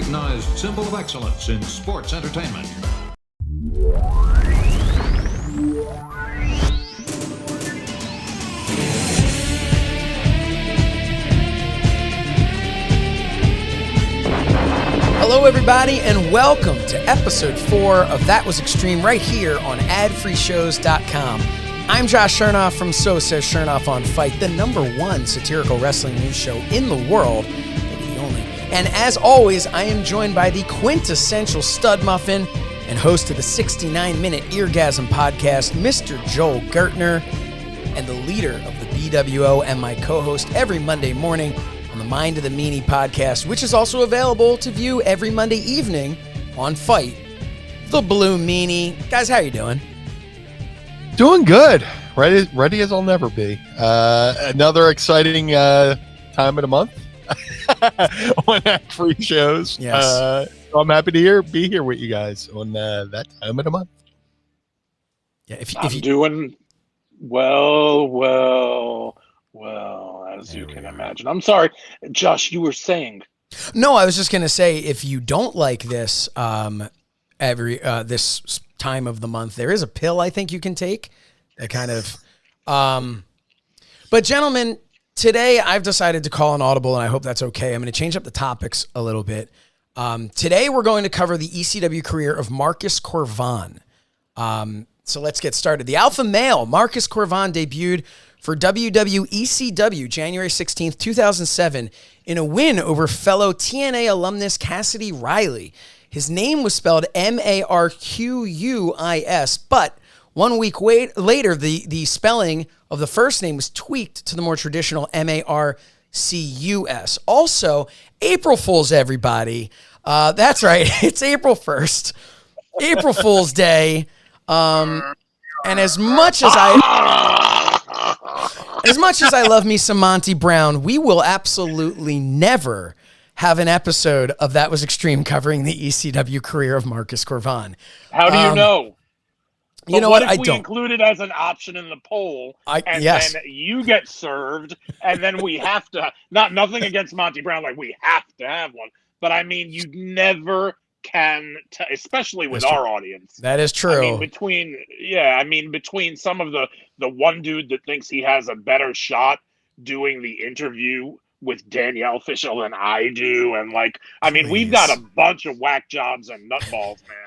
recognized symbol of excellence in sports entertainment. Hello, everybody, and welcome to episode 4 of That Was Extreme right here on adfreeshows.com. I'm Josh Shernoff from So Says Shernoff on Fight, the #1 satirical wrestling news show in the world, maybe the only. And as always, I am joined by the quintessential stud muffin and host of the 69-minute Eargasm podcast, Mr. Joel Gertner, and the leader of the BWO and my co-host every Monday morning on the Mind of the Meanie podcast, which is also available to view every Monday evening on Fight, the Blue Meanie. Guys, how you doing? Doing good. Ready as I'll never be. Another exciting time of the month on free shows. Yes. So I'm happy to be here with you guys on that time of the month. Yeah, if I'm you doing well, as you can imagine. I'm sorry, Josh, you were saying. No, I was just going to say, if you don't like this this time of the month, there is a pill I think you can take that kind of but gentlemen, today I've decided to call an audible, and I hope that's okay. I'm going to change up the topics a little bit. Today we're going to cover the ECW career of Marcus Corvant. So let's get started. The alpha male Marcus Corvant debuted for WWECW January 16th, 2007 in a win over fellow TNA alumnus Cassidy Riley. His name was spelled Marquis, but 1 week later, the spelling of the first name was tweaked to the more traditional Marcus. Also, April Fool's, everybody. That's right. It's April 1st. April Fool's Day. And as much as I love me some Monty Brown, we will absolutely never have an episode of That Was Extreme covering the ECW career of Marcus Corvant. How do you know? You know what? what? If we include it as an option in the poll, then you get served, and then we have to. Nothing against Monty Brown, like we have to have one, but I mean, you never can, especially with our audience. That is true. I mean, between some of the one dude that thinks he has a better shot doing the interview with Danielle Fishel than I do, and we've got a bunch of whack jobs and nutballs, man.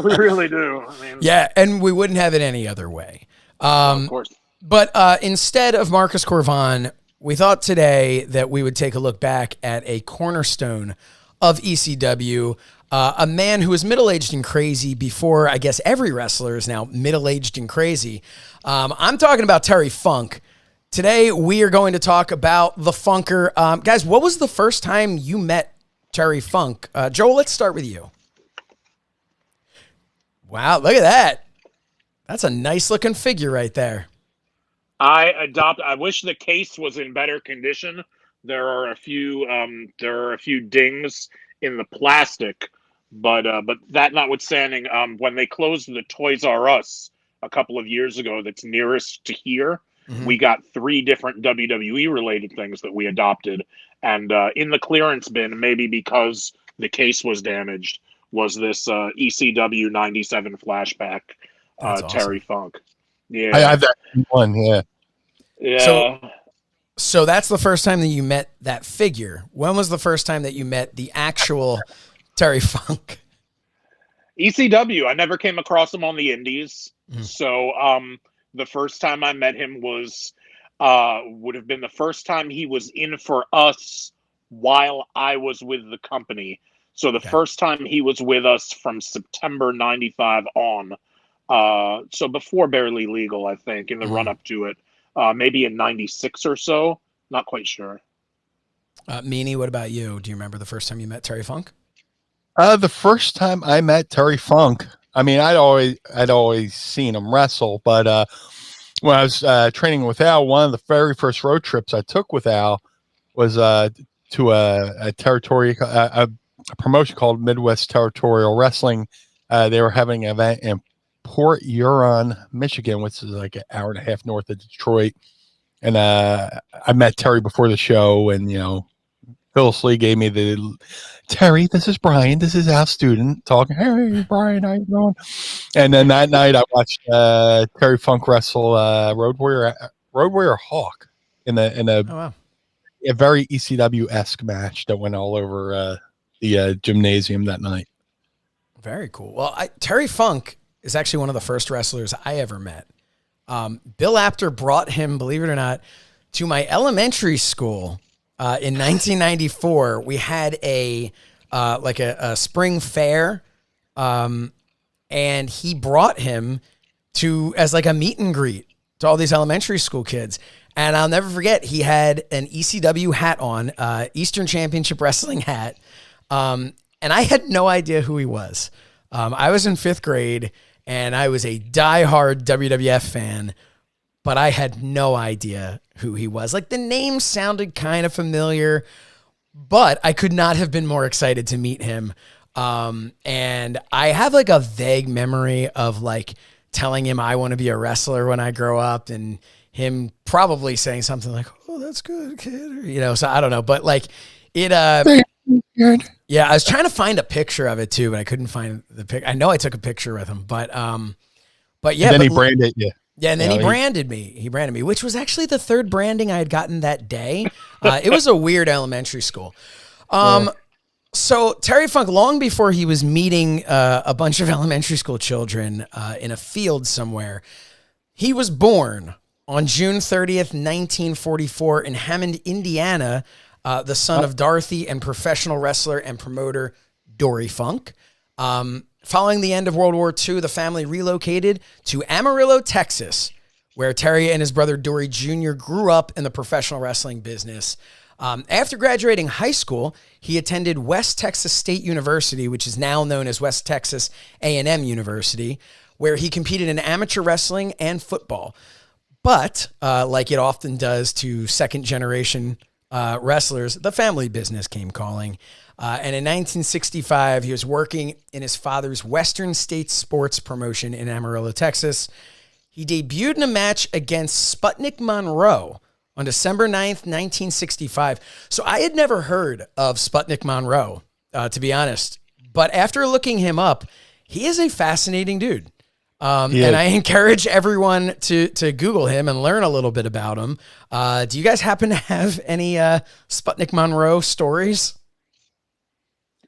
We really do. I mean, yeah, and we wouldn't have it any other way. Of course. But instead of Marcus Corvant, we thought today that we would take a look back at a cornerstone of ECW, a man who was middle-aged and crazy before, I guess, every wrestler is now middle-aged and crazy. I'm talking about Terry Funk. Today, we are going to talk about the Funker. Guys, what was the first time you met Terry Funk? Joel, let's start with you. Wow, look at that. That's a nice-looking figure right there. I wish the case was in better condition. There are a few dings in the plastic, but that notwithstanding, when they closed the Toys R Us a couple of years ago, that's nearest to here, we got 3 different WWE related things that we adopted, and in the clearance bin, maybe because the case was damaged, was this ECW '97 flashback. Terry Funk. Yeah, I have that one. Yeah. Yeah. So that's the first time that you met that figure. When was the first time that you met the actual Terry Funk? ECW. I never came across him on the indies. So the first time I met him was would have been the first time he was in for us while I was with the company. So the first time he was with us from September '95 on. So before Barely Legal, I think, in the run-up to it. Maybe in '96 or so. Not quite sure. Meanie, what about you? Do you remember the first time you met Terry Funk? The first time I met Terry Funk, I mean, I'd always seen him wrestle, but when I was training with Al, one of the very first road trips I took with Al was to a territory, a promotion called Midwest Territorial Wrestling. They were having an event in Port Huron, Michigan, which is like an hour and a half north of Detroit. And I met Terry before the show, and Phyllis Lee gave me the Terry. This is Brian. This is our student talking. Hey, Brian, how you doing? And then that night I watched Terry Funk wrestle Road Warrior Hawk in Oh, wow. a very ECW-esque match that went all over the gymnasium that night. Very cool. Well, Terry Funk is actually one of the first wrestlers I ever met. Bill Apter brought him, believe it or not, to my elementary school in 1994. We had a spring fair, and he brought him as like a meet and greet to all these elementary school kids. And I'll never forget, he had an ECW hat on, Eastern Championship Wrestling hat. And I had no idea who he was. I was in 5th grade, and I was a diehard WWF fan, but I had no idea who he was. Like, the name sounded kind of familiar, but I could not have been more excited to meet him. And I have like a vague memory of like telling him I want to be a wrestler when I grow up, and him probably saying something like, "Oh, that's good, kid." Or, so I don't know, but like it, yeah, I was trying to find a picture of it too, but I couldn't find the pic. I know I took a picture with him, but yeah. And then he branded you. Yeah, and then he branded me. He branded me, which was actually the 3rd branding I had gotten that day. It was a weird elementary school. So Terry Funk, long before he was meeting a bunch of elementary school children in a field somewhere, he was born on June 30th, 1944 in Hammond, Indiana, the son of Dorothy and professional wrestler and promoter Dory Funk. Following the end of World War II, the family relocated to Amarillo, Texas, where Terry and his brother Dory Jr. grew up in the professional wrestling business. After graduating high school, he attended West Texas State University, which is now known as West Texas A&M University, where he competed in amateur wrestling and football. But like it often does to second-generation wrestlers, the family business came calling. And in 1965, he was working in his father's Western States sports promotion in Amarillo, Texas. He debuted in a match against Sputnik Monroe on December 9th, 1965. So I had never heard of Sputnik Monroe, to be honest. But after looking him up, he is a fascinating dude. And I encourage everyone to Google him and learn a little bit about him. Do you guys happen to have any Sputnik Monroe stories?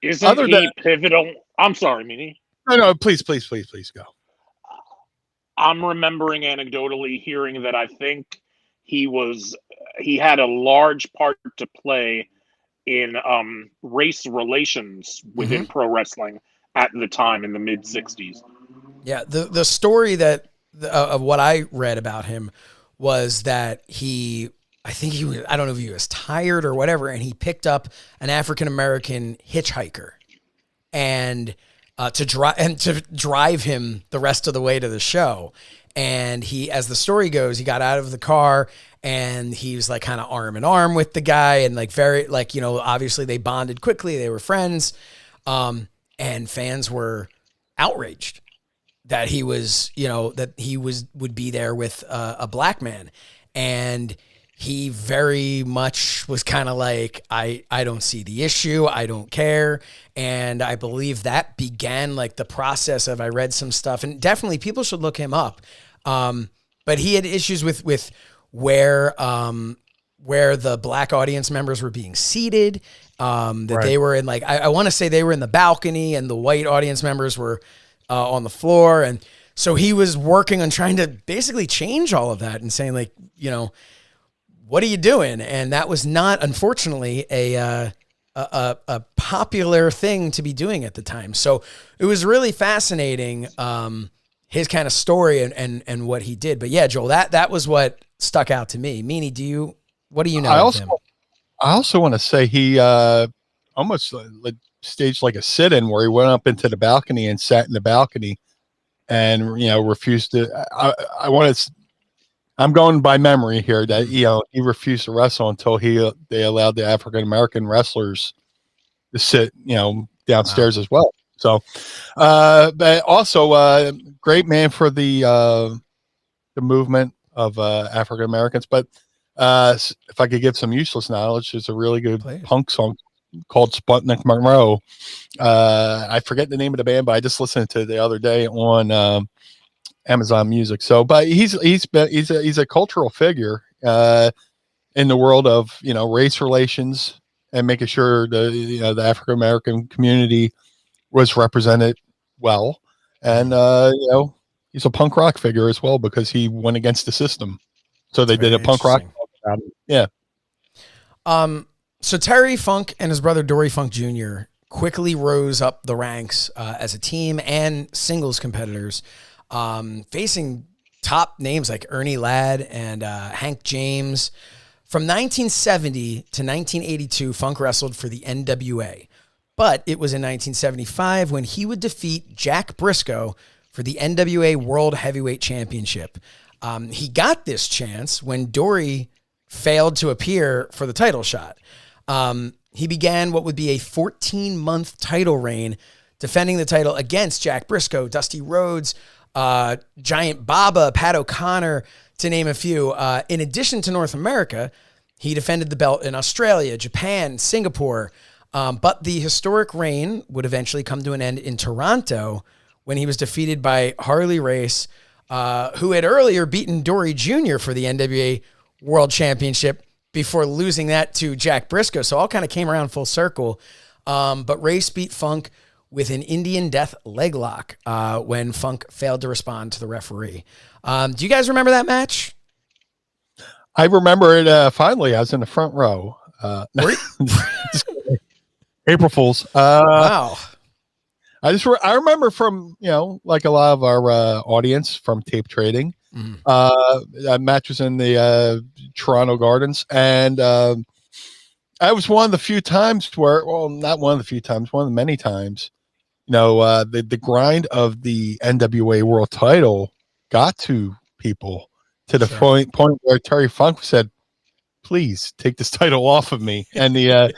Isn't he pivotal? I'm sorry, Meanie. No, please go. I'm remembering anecdotally hearing that I think he had a large part to play in race relations within pro wrestling at the time in the mid 60s. Yeah, the story that of what I read about him was that I don't know if he was tired or whatever, and he picked up an African-American hitchhiker and to drive him the rest of the way to the show. And he, as the story goes, he got out of the car and he was like kind of arm in arm with the guy, and like very, like, obviously they bonded quickly. They were friends. And fans were outraged that he was, would be there with a black man. And he very much was kind of like, I don't see the issue. I don't care. And I believe that began like the process of, I read some stuff, and definitely people should look him up. But he had issues with where the black audience members were being seated, they were in like, I want to say they were in the balcony and the white audience members were on the floor. And so he was working on trying to basically change all of that and saying like, what are you doing? And that was not, unfortunately, a popular thing to be doing at the time. So it was really fascinating, his kind of story and what he did. But yeah, Joel, that was what stuck out to me. Meanie, what do you know of him? I also want to say he almost staged like a sit-in where he went up into the balcony and sat in the balcony and, refused to, I'm going by memory here that, he refused to wrestle until they allowed the African-American wrestlers to sit, downstairs as well. So, but also great man for the movement of African-Americans. But if I could give some useless knowledge, there's a really good punk song called Sputnik Monroe. I forget the name of the band, but I just listened to it the other day on Amazon Music. So, but he's a cultural figure in the world of race relations and making sure the African American community was represented well, and he's a punk rock figure as well because he went against the system. So they did a punk rock. Yeah. So Terry Funk and his brother Dory Funk Jr. quickly rose up the ranks as a team and singles competitors, facing top names like Ernie Ladd and Hank James. From 1970 to 1982, Funk wrestled for the NWA. But it was in 1975 when he would defeat Jack Briscoe for the NWA World Heavyweight Championship. He got this chance when Dory failed to appear for the title shot. He began what would be a 14-month title reign, defending the title against Jack Briscoe, Dusty Rhodes, Giant Baba, Pat O'Connor, to name a few. In addition to North America, he defended the belt in Australia, Japan, Singapore. But the historic reign would eventually come to an end in Toronto when he was defeated by Harley Race, who had earlier beaten Dory Jr. for the NWA World Championship before losing that to Jack Briscoe. So all kind of came around full circle. But Race beat Funk with an Indian Death leg lock when Funk failed to respond to the referee. Do you guys remember that match? I remember it fondly. I was in the front row. April Fools. Wow. I remember from, like a lot of our audience from tape trading, that match was in the Toronto Gardens. And I was one of the few times where, well, not one of the few times, one of the many times, the grind of the NWA world title got to people to the point where Terry Funk said, please take this title off of me. And the,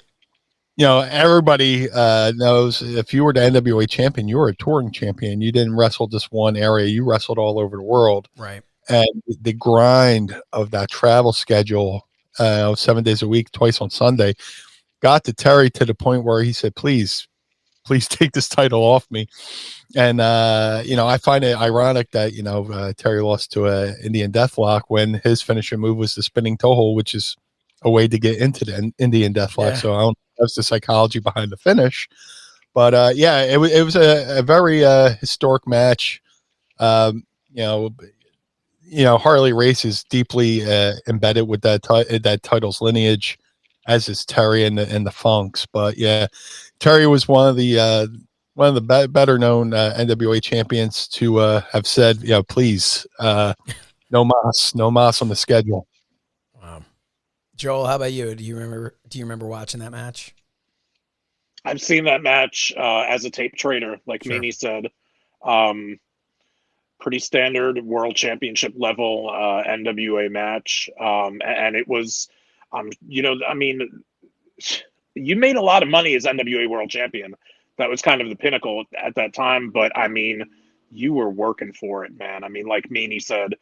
everybody knows if you were the NWA champion, you were a touring champion. You didn't wrestle just one area. You wrestled all over the world. Right. And the grind of that travel schedule, 7 days a week, twice on Sunday, got to Terry to the point where he said, please take this title off me. And, I find it ironic that, Terry lost to a Indian Deathlock when his finishing move was the spinning toe hold, which is a way to get into the Indian Deathlock. Yeah. So I don't know if that's the psychology behind the finish. But, it was a very historic match. Harley Race is deeply embedded with that title's lineage, as is Terry and the Funks. But yeah, Terry was one of the better known NWA champions to have said, please, no mas on the schedule. Wow. Joel, how about you? Do you remember watching that match? I've seen that match as a tape trader, like Meanie said. Pretty standard world championship level NWA match. And it was, you made a lot of money as NWA world champion. That was kind of the pinnacle at that time. But you were working for it, man. Like Meanie said,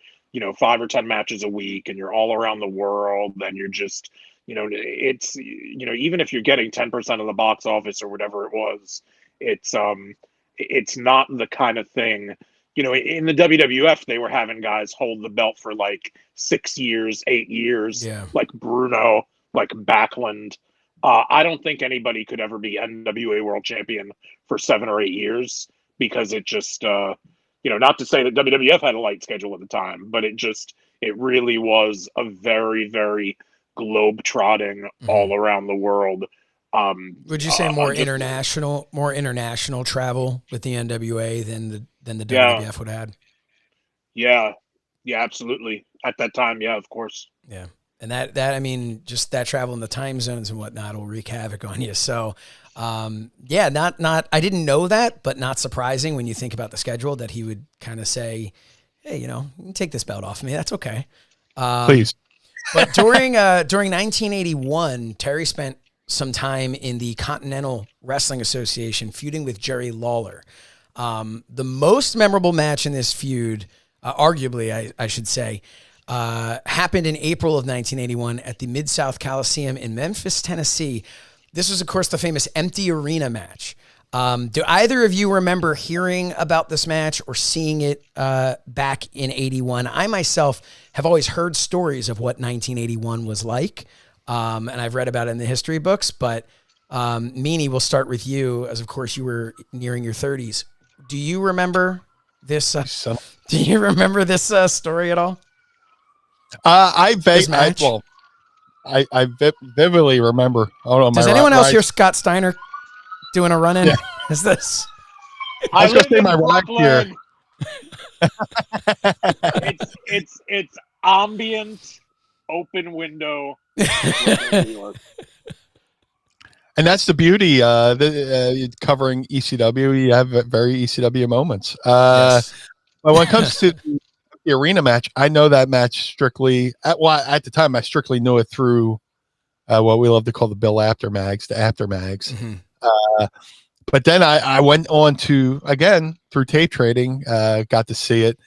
5 or 10 matches a week and you're all around the world and you're just, it's, even if you're getting 10% of the box office or whatever it was, it's not the kind of thing. In the WWF, they were having guys hold the belt for like 6 years, 8 years, like Bruno, like Backlund. I don't think anybody could ever be NWA world champion for 7 or 8 years because it just, not to say that WWF had a light schedule at the time, but it really was a very, very globe-trotting all around the world. Would you say more international travel with the NWA than the WWF would have had? Yeah, absolutely. At that time, yeah, of course. Yeah. And that just that travel in the time zones and whatnot will wreak havoc on you. So, not I didn't know that, but not surprising when you think about the schedule that he would kind of say, hey, you can take this belt off of me. That's okay. Please. But during 1981, Terry spent some time in the Continental Wrestling Association feuding with Jerry Lawler. The most memorable match in this feud, arguably, I should say, happened in April of 1981 at the Mid-South Coliseum in Memphis, Tennessee. This was, of course, the famous empty arena match. Do either of you remember hearing about this match or seeing it back in 81? I myself have always heard stories of what 1981 was like, and I've read about it in the history books, but Meanie, we'll start with you, as of course you were nearing your 30s. Do you remember this? Do you remember this story at all? I vividly remember. Hold on, does anyone else hear Scott Steiner doing a run-in? Yeah. Is this? I was going to say my ride here. It's ambient, open window. And that's the beauty. Covering ECW, you have very ECW moments. Yes. But when it comes to the arena match, I know that match strictly. At the time, I strictly knew it through what we love to call the Bill After Mags, the After Mags. Mm-hmm. But then I went on to, again, through tape trading, got to see it.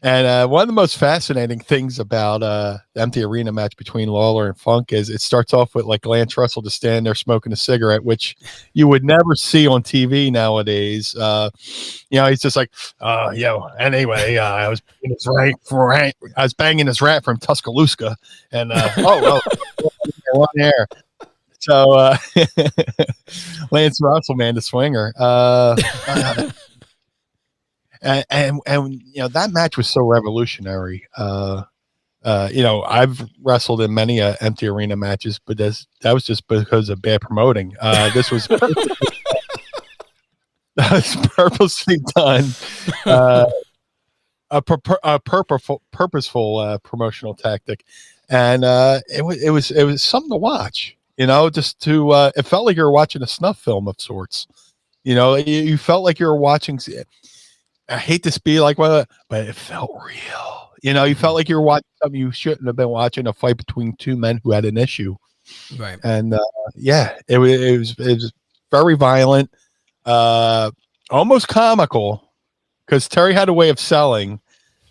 And one of the most fascinating things about the empty arena match between Lawler and Funk is it starts off with like Lance Russell just standing there smoking a cigarette, which you would never see on TV nowadays. He's just like, anyway, I was banging his rat from Tuscaloosa, and one there. So Lance Russell, man, the swinger. And that match was so revolutionary. I've wrestled in many empty arena matches, but that was just because of bad promoting. This was that was purposely done. A purposeful promotional tactic, and it was something to watch. Just to it felt like you were watching a snuff film of sorts. You felt like you were watching. I hate to be like, but it felt real. You felt like you were watching something you shouldn't have been watching, a fight between two men who had an issue. Right. And it was very violent, almost comical, because Terry had a way of selling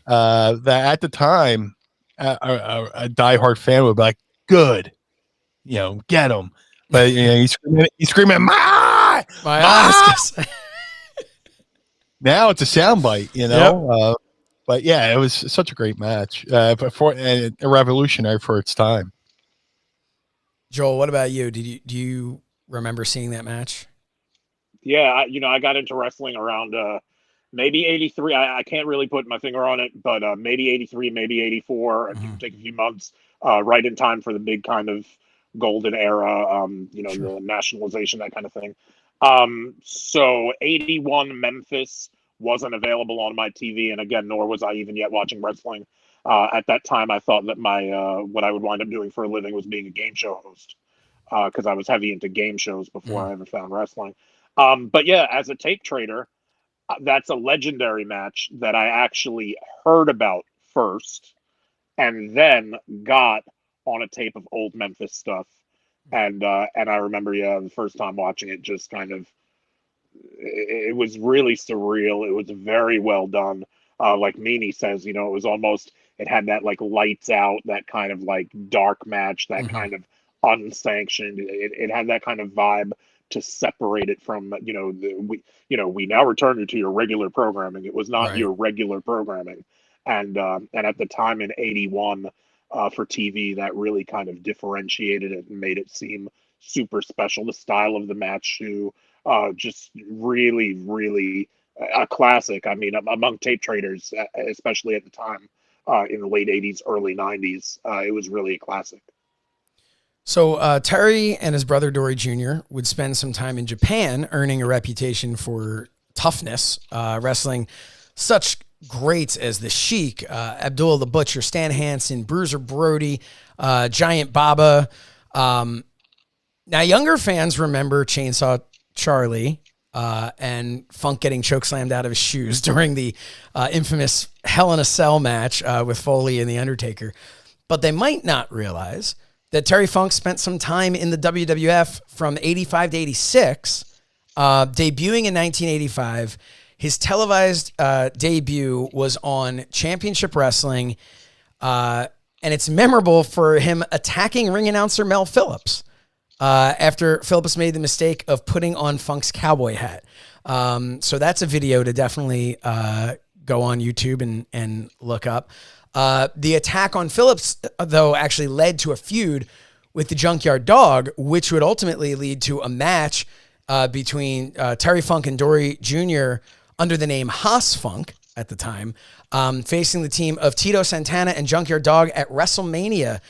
that at the time a diehard fan would be like, "Good, get him." But he's screaming, "My eyes!" Now it's a soundbite, Yep. But yeah, it was such a great match, and revolutionary for its time. Joel, what about you? Do you remember seeing that match? Yeah, I got into wrestling around maybe 83. I can't really put my finger on it, but maybe 83, maybe 84. Mm-hmm. It would take a few months, right in time for the big kind of golden era, sure. The nationalization, that kind of thing. So 81 Memphis wasn't available on my TV, and again, nor was I even yet watching wrestling. At that time, I thought that my what I would wind up doing for a living was being a game show host, because I was heavy into game shows before I ever found wrestling. But yeah, as a tape trader, that's a legendary match that I actually heard about first, and then got on a tape of old Memphis stuff. And I remember, the first time watching it, just kind of, it was really surreal. It was very well done. Like Meanie says, it was almost, it had that like lights out, that kind of like dark match, that mm-hmm. kind of unsanctioned. It had that kind of vibe to separate it from, we now return you to your regular programming. It was not your regular programming. And at the time in 81, for TV, that really kind of differentiated it and made it seem super special. The style of the match, too, just really, really a classic. I mean, among tape traders, especially at the time, in the late 80s, early 90s, it was really a classic. So Terry and his brother Dory Jr. would spend some time in Japan, earning a reputation for toughness, wrestling such greats as the Sheik, Abdullah the Butcher, Stan Hansen, Bruiser Brody, Giant Baba. Now, younger fans remember Chainsaw Charlie and Funk getting chokeslammed out of his shoes during the infamous Hell in a Cell match with Foley and The Undertaker. But they might not realize that Terry Funk spent some time in the WWF from 85 to 86, debuting in 1985. His televised debut was on Championship Wrestling, and it's memorable for him attacking ring announcer Mel Phillips. after Phillips made the mistake of putting on Funk's cowboy hat. So that's a video to definitely go on YouTube and look up. The attack on Phillips, though, actually led to a feud with the Junkyard Dog, which would ultimately lead to a match between Terry Funk and Dory Jr. under the name Haas Funk at the time, facing the team of Tito Santana and Junkyard Dog at WrestleMania.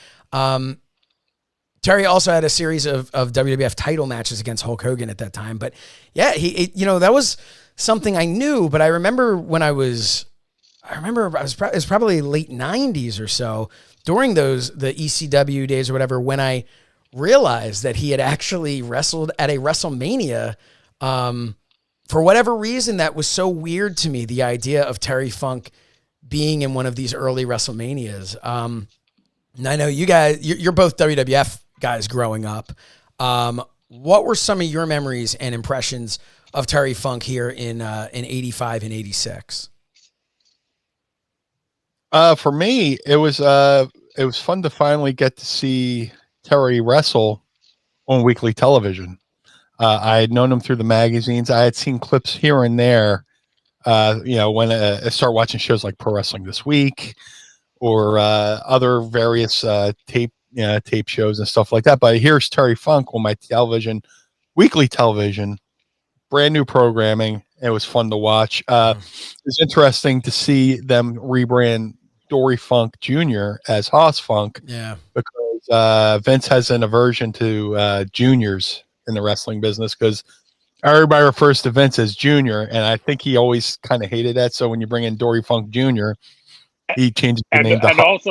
Terry also had a series of WWF title matches against Hulk Hogan at that time. But yeah, that was something I knew, but I remember it was probably late 90s or so, during the ECW days or whatever, when I realized that he had actually wrestled at a WrestleMania. For whatever reason, that was so weird to me, the idea of Terry Funk being in one of these early WrestleManias. And I know you guys, you're both WWF guys growing up. What were some of your memories and impressions of Terry Funk here in 85 and 86? For me, it was fun to finally get to see Terry wrestle on weekly television. I had known him through the magazines. I had seen clips here and there, when I started watching shows like Pro Wrestling This Week or other various tape shows and stuff like that. But here's Terry Funk on my television, weekly television, brand new programming. It was fun to watch. It's interesting to see them rebrand Dory Funk Jr. as Haas Funk. Yeah, because Vince has an aversion to juniors in the wrestling business, because everybody refers to Vince as Junior, and I think he always kind of hated that. So when you bring in Dory Funk Jr., he changes the name to Haas.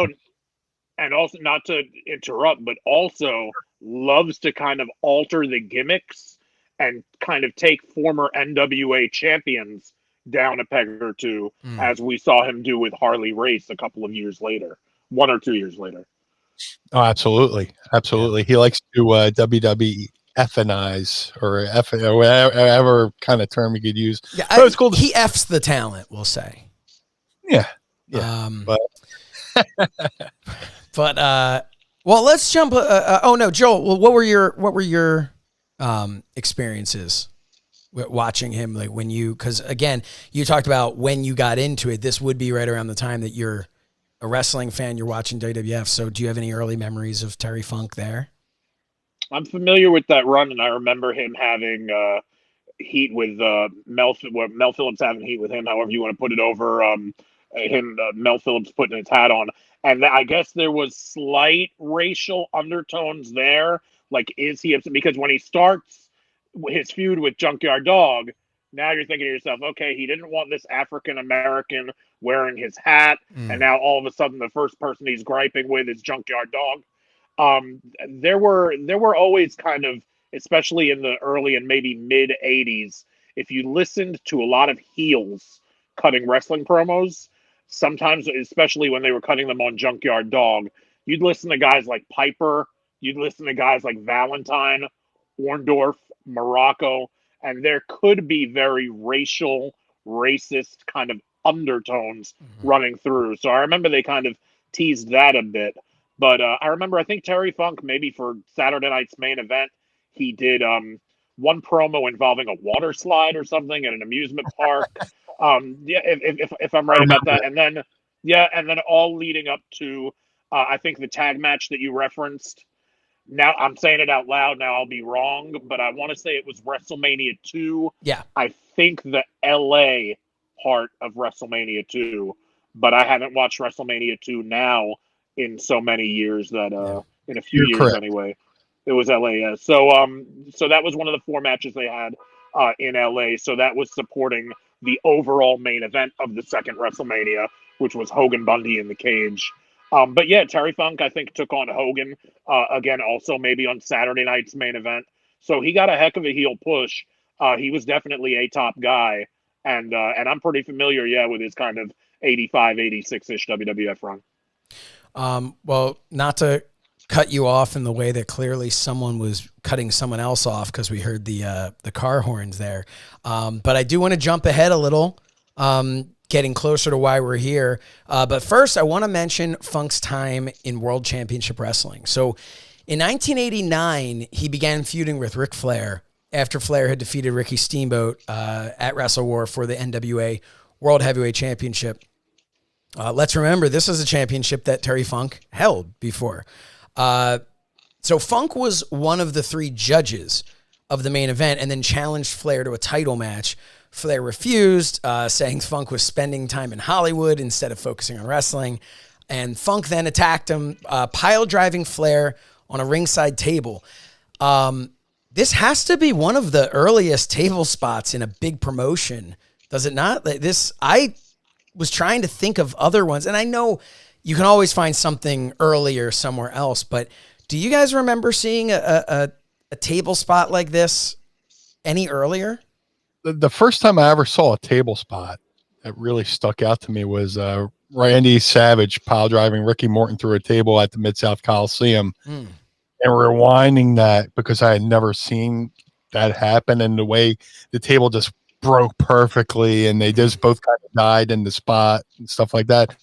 And also, not to interrupt, but also loves to kind of alter the gimmicks and kind of take former NWA champions down a peg or two, as we saw him do with Harley Race a couple of years later, 1 or 2 years later. Oh, absolutely. Absolutely. Yeah. He likes to WWF-anize or F or whatever kind of term you could use. Yeah, it's cool. He F's the talent, we'll say. Yeah. Yeah. But well, let's jump. Oh no, Joel. What were your experiences watching him? Like because again, you talked about when you got into it. This would be right around the time that you're a wrestling fan. You're watching WWF. So, do you have any early memories of Terry Funk there? I'm familiar with that run, and I remember him having heat with Mel Phillips having heat with him. However you want to put it over. Mel Phillips putting his hat on. And I guess there was slight racial undertones there. Like, is he upset? Because when he starts his feud with Junkyard Dog, now you're thinking to yourself, okay, he didn't want this African-American wearing his hat. And now all of a sudden the first person he's griping with is Junkyard Dog. There were always kind of, especially in the early and maybe mid 80s, if you listened to a lot of heels cutting wrestling promos, sometimes, especially when they were cutting them on Junkyard Dog, you'd listen to guys like Piper, you'd listen to guys like Valentine, Orndorff, Morocco, and there could be very racial, racist kind of undertones running through. So I remember they kind of teased that a bit. But I think Terry Funk, maybe for Saturday night's main event, he did one promo involving a water slide or something at an amusement park. If I'm right about that. And then all leading up to, I think the tag match that you referenced. Now I'm saying it out loud. Now I'll be wrong, but I want to say it was WrestleMania 2. Yeah. I think the LA part of WrestleMania 2, but I haven't watched WrestleMania 2 now in so many years that, in a few years anyway, it was LA. Yeah. So that was one of the 4 matches they had in LA. So that was supporting the overall main event of the second WrestleMania, which was Hogan Bundy in the cage. But yeah, Terry Funk, I think, took on Hogan again, also maybe on Saturday night's main event. So he got a heck of a heel push. He was definitely a top guy. And I'm pretty familiar, with his kind of 85, 86-ish WWF run. Well, not to cut you off in the way that clearly someone was cutting someone else off because we heard the car horns there. But I do want to jump ahead a little, getting closer to why we're here. But first, I want to mention Funk's time in World Championship Wrestling. So In 1989, he began feuding with Ric Flair after Flair had defeated Ricky Steamboat at Wrestle War for the NWA World Heavyweight Championship. Let's remember, this is a championship that Terry Funk held before. So Funk was one of the 3 judges of the main event and then challenged Flair to a title match. Flair refused, saying Funk was spending time in Hollywood instead of focusing on wrestling. And Funk then attacked him, pile driving Flair on a ringside table. This has to be one of the earliest table spots in a big promotion, does it not? I was trying to think of other ones, and I know you can always find something earlier somewhere else, but do you guys remember seeing a table spot like this any earlier? The first time I ever saw a table spot that really stuck out to me was Randy Savage pile driving Ricky Morton through a table at the Mid-South Coliseum and rewinding that because I had never seen that happen, and the way the table just broke perfectly and they just both kind of died in the spot and stuff like that.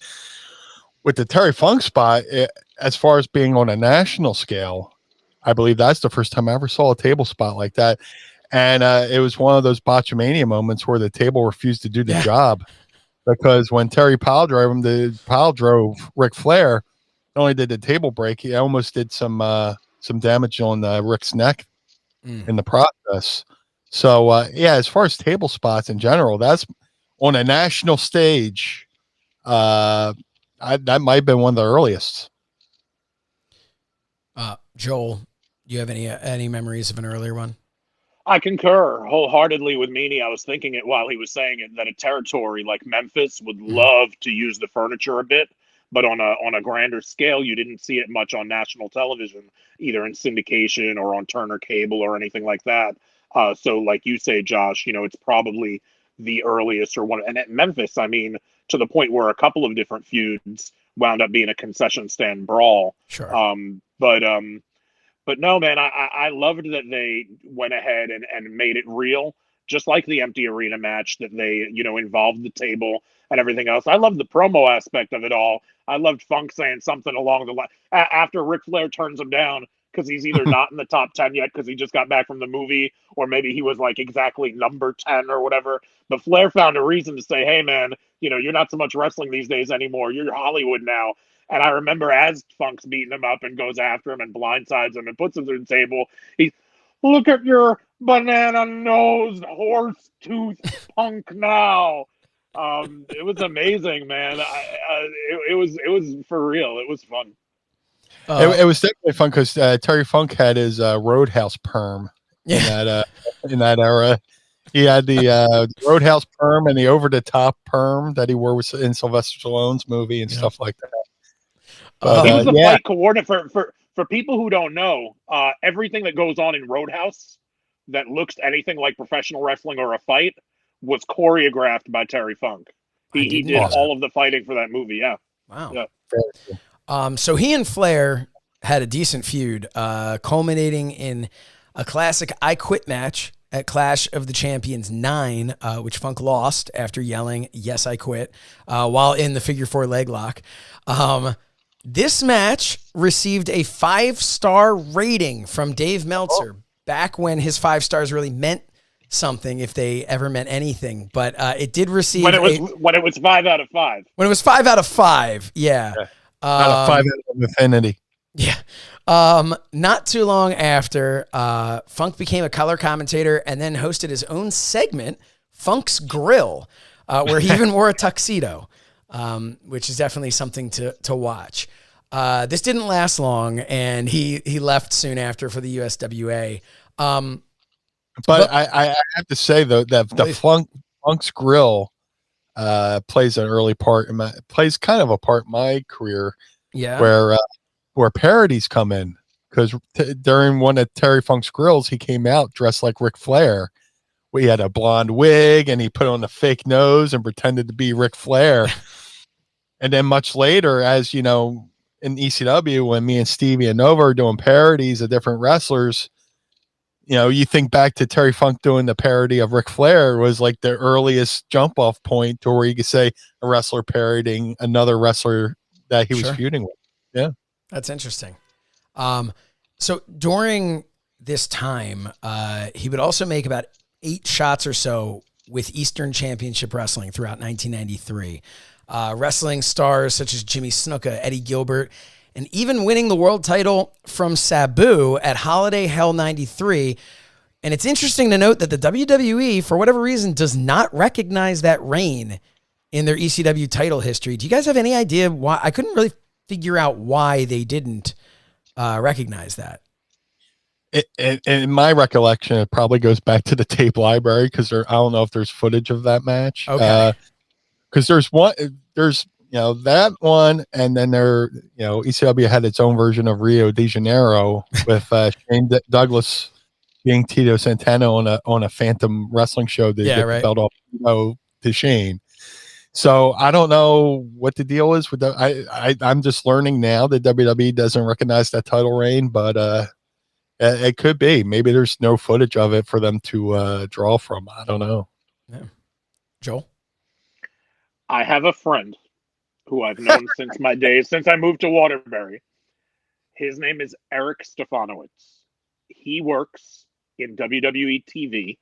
With the Terry Funk spot, as far as being on a national scale, I believe that's the first time I ever saw a table spot like that. And it was one of those botchamania moments where the table refused to do the job, because when Terry pile drove Ric Flair, not only did the table break, he almost did some damage on Rick's neck in the process. So as far as table spots in general, that's on a national stage. That might have been one of the earliest. Joel, do you have any memories of an earlier one? I concur wholeheartedly with Meanie. I was thinking it while he was saying it, that a territory like Memphis would love to use the furniture a bit, but on a grander scale, you didn't see it much on national television, either in syndication or on Turner Cable or anything like that. So like you say, Josh, it's probably the earliest or one. And at Memphis, I mean, to the point where a couple of different feuds wound up being a concession stand brawl. Sure. But no, man, I loved that they went ahead and made it real, just like the empty arena match, that they, involved the table and everything else. I loved the promo aspect of it all. I loved Funk saying something along the line after Ric Flair turns him down because he's either not in the top 10 yet because he just got back from the movie, or maybe he was like exactly number 10 or whatever. But Flair found a reason to say, hey, man, you're not so much wrestling these days anymore. You're Hollywood now. And I remember as Funk's beating him up and goes after him and blindsides him and puts him through the table, he's, look at your banana-nosed horse tooth punk now. It was amazing, man. It was for real. It was fun. It was definitely fun because Terry Funk had his Roadhouse perm in that era. He had the Roadhouse perm and the over-the-top perm that he wore in Sylvester Stallone's movie and stuff like that. He was the fight coordinator for people who don't know. Everything that goes on in Roadhouse that looks anything like professional wrestling or a fight was choreographed by Terry Funk. He did all of the fighting for that movie. Yeah. Wow. Yeah. So he and Flair had a decent feud, culminating in a classic I Quit match at Clash of the Champions 9, which Funk lost after yelling, "Yes, I quit," while in the figure 4 leg lock. This match received a 5-star rating from Dave Meltzer back when his 5 stars really meant something, if they ever meant anything. But it did receive when it was 5 out of 5. When it was 5 out of 5, yeah. Out of 5 out of infinity. Yeah. Not too long after, Funk became a color commentator and then hosted his own segment, Funk's Grill, where he even wore a tuxedo, which is definitely something to watch. This didn't last long, and he left soon after for the USWA. But I have to say, though, that the Funk's Grill plays an early part plays kind of a part in my career. Yeah, where parodies come in, because during one of Terry Funk's grills, he came out dressed like Ric Flair. We had a blonde wig, and he put on a fake nose and pretended to be Ric Flair. And then much later, as you know, in ECW, when me and Stevie and Nova are doing parodies of different wrestlers, you think back to Terry Funk doing the parody of Ric Flair was like the earliest jump off point to where you could say a wrestler parodying another wrestler that he was feuding with. Yeah. That's interesting. So during this time, he would also make about 8 shots or so with Eastern Championship Wrestling throughout 1993. Wrestling stars such as Jimmy Snuka, Eddie Gilbert, and even winning the world title from Sabu at Holiday Hell 93. And it's interesting to note that the WWE, for whatever reason, does not recognize that reign in their ECW title history. Do you guys have any idea why? I couldn't really figure out why they didn't recognize that. In my recollection, it probably goes back to the tape library because I don't know if there's footage of that match. Okay. Because there's that one, and then ECW had its own version of Rio de Janeiro with Shane Douglas being Tito Santana on a Phantom Wrestling show to get the belt off to Shane. So I don't know what the deal is with that. I'm just learning now that WWE doesn't recognize that title reign, but it could be. Maybe there's no footage of it for them to draw from. I don't know. Yeah. Joel? I have a friend who I've known since I moved to Waterbury. His name is Eric Stefanowitz. He works in WWE TV.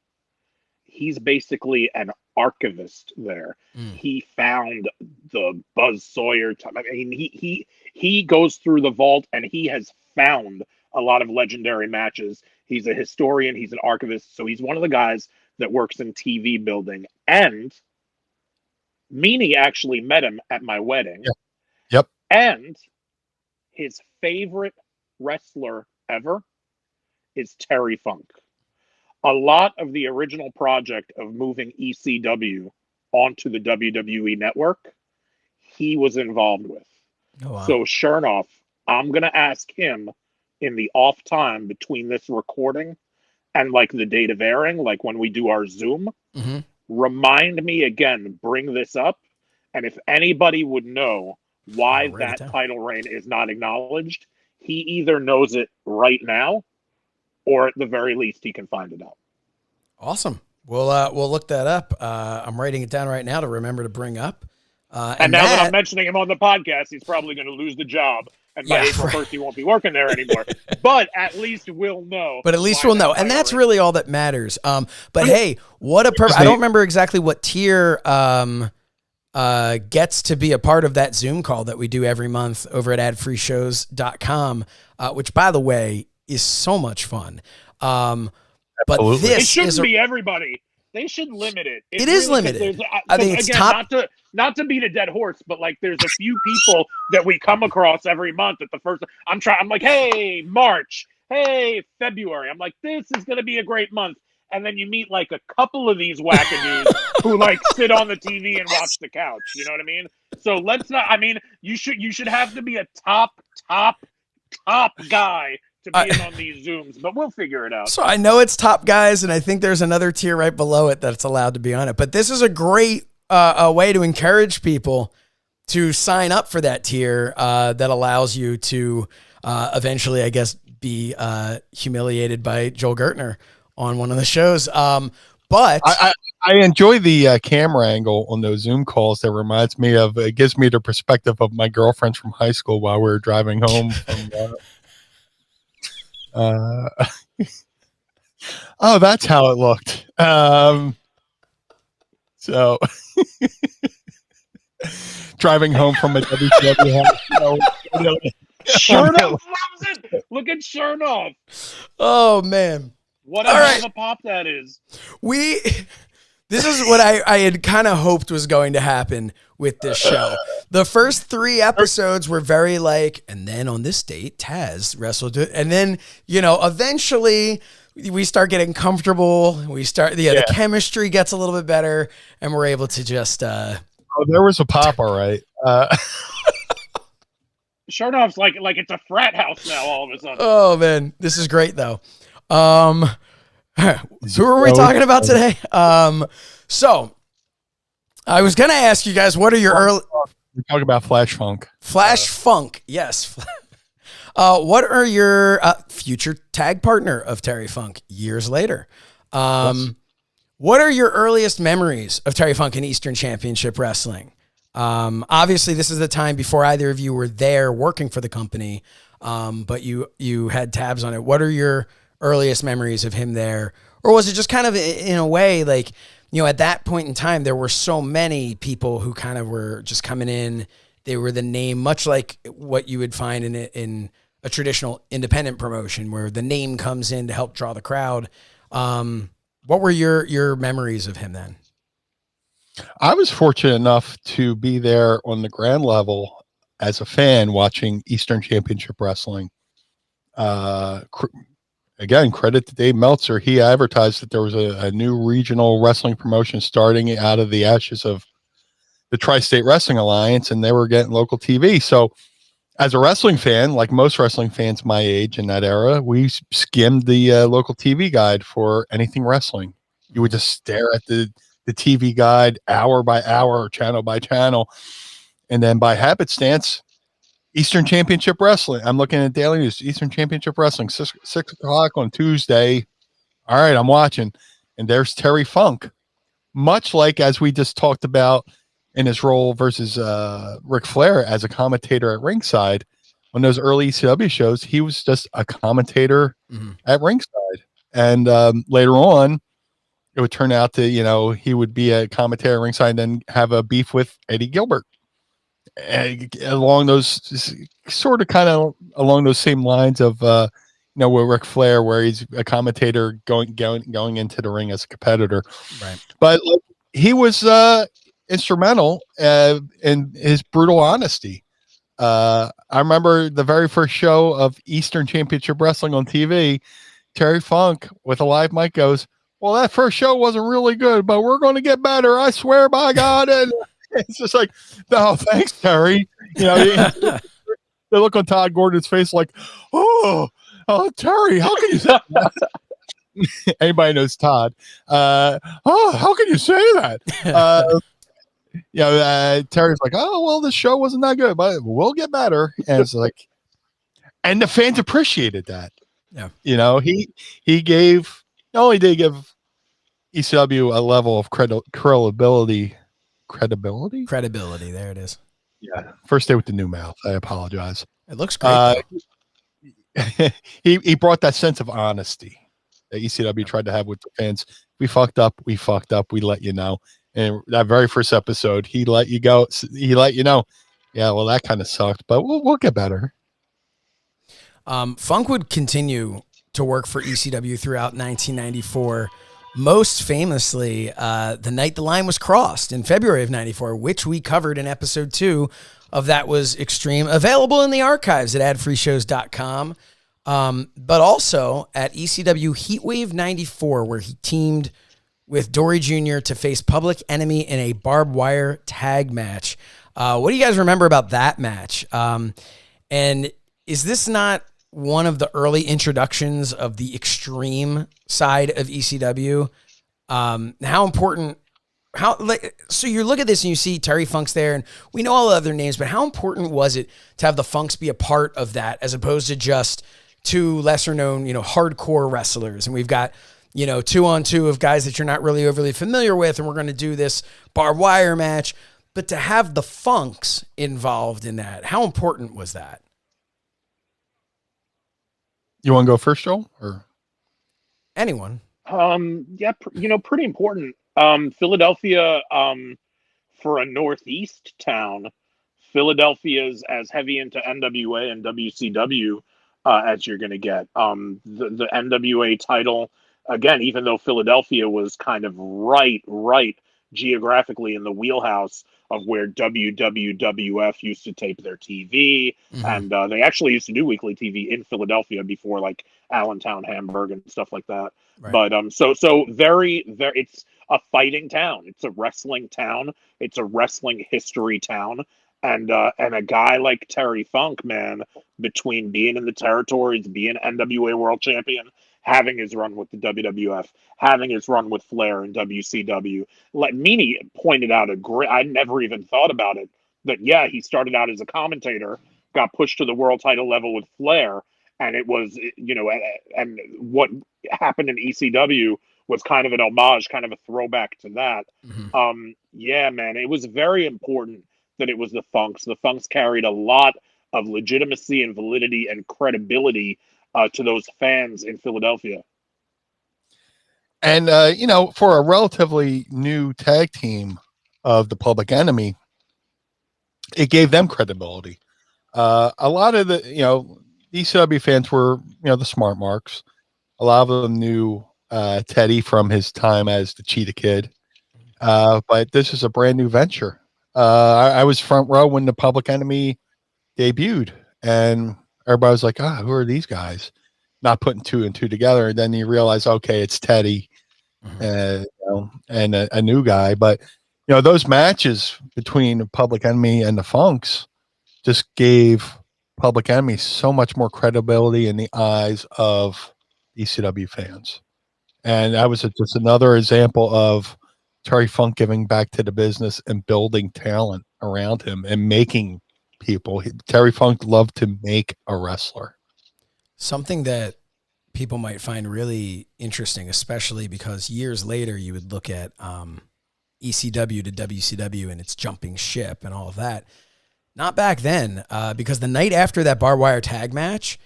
He's basically an archivist there. He found the Buzz Sawyer time. I mean, he goes through the vault and he has found a lot of legendary matches. He's a historian. He's an archivist. So he's one of the guys that works in TV building. And Meanie actually met him at my wedding. Yep. And his favorite wrestler ever is Terry Funk. A lot of the original project of moving ECW onto the WWE network, he was involved with. Oh, wow. So Shernoff, I'm going to ask him in the off time between this recording and like the date of airing, like when we do our Zoom, remind me again, bring this up. And if anybody would know why that title reign is not acknowledged, he either knows it right now or at the very least he can find it out. Awesome. We'll look that up. I'm writing it down right now to remember to bring up. And now that I'm mentioning him on the podcast, he's probably going to lose the job. And by April 1st, he won't be working there anymore. But at least we'll know. But at least we'll know. And that's really all that matters. But hey, what a perfect... I don't remember exactly what tier gets to be a part of that Zoom call that we do every month over at adfreeshows.com, which, by the way, is so much fun. But Absolutely. this it shouldn't be everybody. They should limit it. It is limited. I think it's again, top. Not to beat a dead horse, but like there's a few people that we come across every month at the first. I'm like, hey, March, hey, February. I'm like, this is going to be a great month. And then you meet like a couple of these wackadoos who like sit on the TV and watch the couch. You know what I mean? So let's not. I mean, you should have to be a top guy to be in on these Zooms, but we'll figure it out. So I know it's top guys, and I think there's another tier right below it that's allowed to be on it. But this is a great a way to encourage people to sign up for that tier that allows you to eventually, I guess, be humiliated by Joel Gertner on one of the shows. But I enjoy the camera angle on those Zoom calls. That reminds me of, it gives me the perspective of my girlfriends from high school while we were driving home from oh, that's how it looked. So driving home from a WCW house. Shernoff loves it. Look at Shernoff. Oh man. What a hell of a pop that is. This is what I had kind of hoped was going to happen with this show. The first 3 episodes were very like, and then on this date, Taz wrestled it. And then, eventually we start getting comfortable. The chemistry gets a little bit better, and we're able to just... Oh, there was a pop, all right. Shernoff's like it's a frat house now all of a sudden. Oh, man. This is great, though. Who are we talking about today? So I was going to ask you guys, what are your early... We're talking about Flash Funk. Flash Funk, yes. What are your future tag partner of Terry Funk years later? What are your earliest memories of Terry Funk in Eastern Championship Wrestling? Obviously, this is the time before either of you were there working for the company. but you had tabs on it. What are your earliest memories of him there? Or was it just kind of in a way like, at that point in time, there were so many people who kind of were just coming in. They were the name, much like what you would find in a traditional independent promotion where the name comes in to help draw the crowd. What were your memories of him then? I was fortunate enough to be there on the ground level as a fan watching Eastern Championship Wrestling. Again, credit to Dave Meltzer. He advertised that there was a new regional wrestling promotion starting out of the ashes of the Tri-State Wrestling Alliance, and they were getting local TV. So as a wrestling fan, like most wrestling fans my age in that era, we skimmed the local TV guide for anything wrestling. You would just stare at the TV guide hour by hour, channel by channel. And then by happenstance, Eastern Championship Wrestling. I'm looking at Daily News, Eastern Championship Wrestling, 6 o'clock on Tuesday. All right, I'm watching. And there's Terry Funk. Much like as we just talked about in his role versus Ric Flair as a commentator at ringside, on those early ECW shows, he was just a commentator at ringside. And later on, it would turn out to, he would be a commentator at ringside and then have a beef with Eddie Gilbert. Along those along those same lines of with Ric Flair, where he's a commentator going into the ring as a competitor, right? But he was instrumental in his brutal honesty. I remember the very first show of Eastern Championship Wrestling on TV. Terry Funk with a live mic goes, "Well, that first show wasn't really good, but we're going to get better. I swear by God." And it's just like, "Oh, thanks, Terry." They look on Todd Gordon's face like, oh, Terry, how can you say that? Anybody knows Todd. How can you say that? Terry's like, "Oh, well, the show wasn't that good, but we'll get better." And it's like, and the fans appreciated that. Yeah. He gave, not only did he give ECW a level of credibility. There it is. Yeah. First day with the new mouth. I apologize. It looks great. He brought that sense of honesty that ECW tried to have with the fans. We fucked up. We let you know. And that very first episode, he let you go. He let you know. Yeah, well, that kind of sucked, but we'll get better. Funk would continue to work for ECW throughout 1994. Most famously, the night the line was crossed in February of 94, which we covered in episode 2 of That Was Extreme, available in the archives at adfreeshows.com. But also at ECW Heatwave 94, where he teamed with Dory Jr. to face Public Enemy in a barbed wire tag match. What do you guys remember about that match? And is this not one of the early introductions of the extreme side of ECW? How important, so you look at this and you see Terry Funk's there, and we know all the other names, but how important was it to have the Funks be a part of that as opposed to just two lesser known, hardcore wrestlers? And we've got, 2-on-2 of guys that you're not really overly familiar with, and we're going to do this barbed wire match. But to have the Funks involved in that, how important was that? You want to go first, Joel, or anyone? Yeah, pretty important. Philadelphia, for a Northeast town, Philadelphia's as heavy into NWA and WCW as you're going to get. The NWA title, again, even though Philadelphia was kind of right geographically in the wheelhouse of where WWF used to tape their TV, and they actually used to do weekly TV in Philadelphia before, like Allentown, Hamburg, and stuff like that. Right. But so very, it's a fighting town. It's a wrestling town. It's a wrestling history town. And a guy like Terry Funk, man, between being in the territories, being NWA World Champion, having his run with the WWF, having his run with Flair and WCW. Meanie pointed out I never even thought about it, that, yeah, he started out as a commentator, got pushed to the world title level with Flair, and it was, and what happened in ECW was kind of an homage, kind of a throwback to that. Yeah, man, it was very important that it was the Funks. The Funks carried a lot of legitimacy and validity and credibility to those fans in Philadelphia. And, for a relatively new tag team of the Public Enemy, it gave them credibility. A lot of the, ECW fans were, the smart marks. A lot of them knew Teddy from his time as the Cheetah Kid. But this is a brand new venture. I was front row when the Public Enemy debuted, and everybody was like, who are these guys? Not putting two and two together. And then you realize, okay, it's Teddy and a new guy. But, those matches between the Public Enemy and the Funks just gave Public Enemy so much more credibility in the eyes of ECW fans. And that was just another example of Terry Funk giving back to the business and building talent around him and making people. Terry Funk loved to make a wrestler. Something that people might find really interesting, especially because years later you would look at ECW to WCW and its jumping ship and all of that. Not back then, because the night after that barbed wire tag match,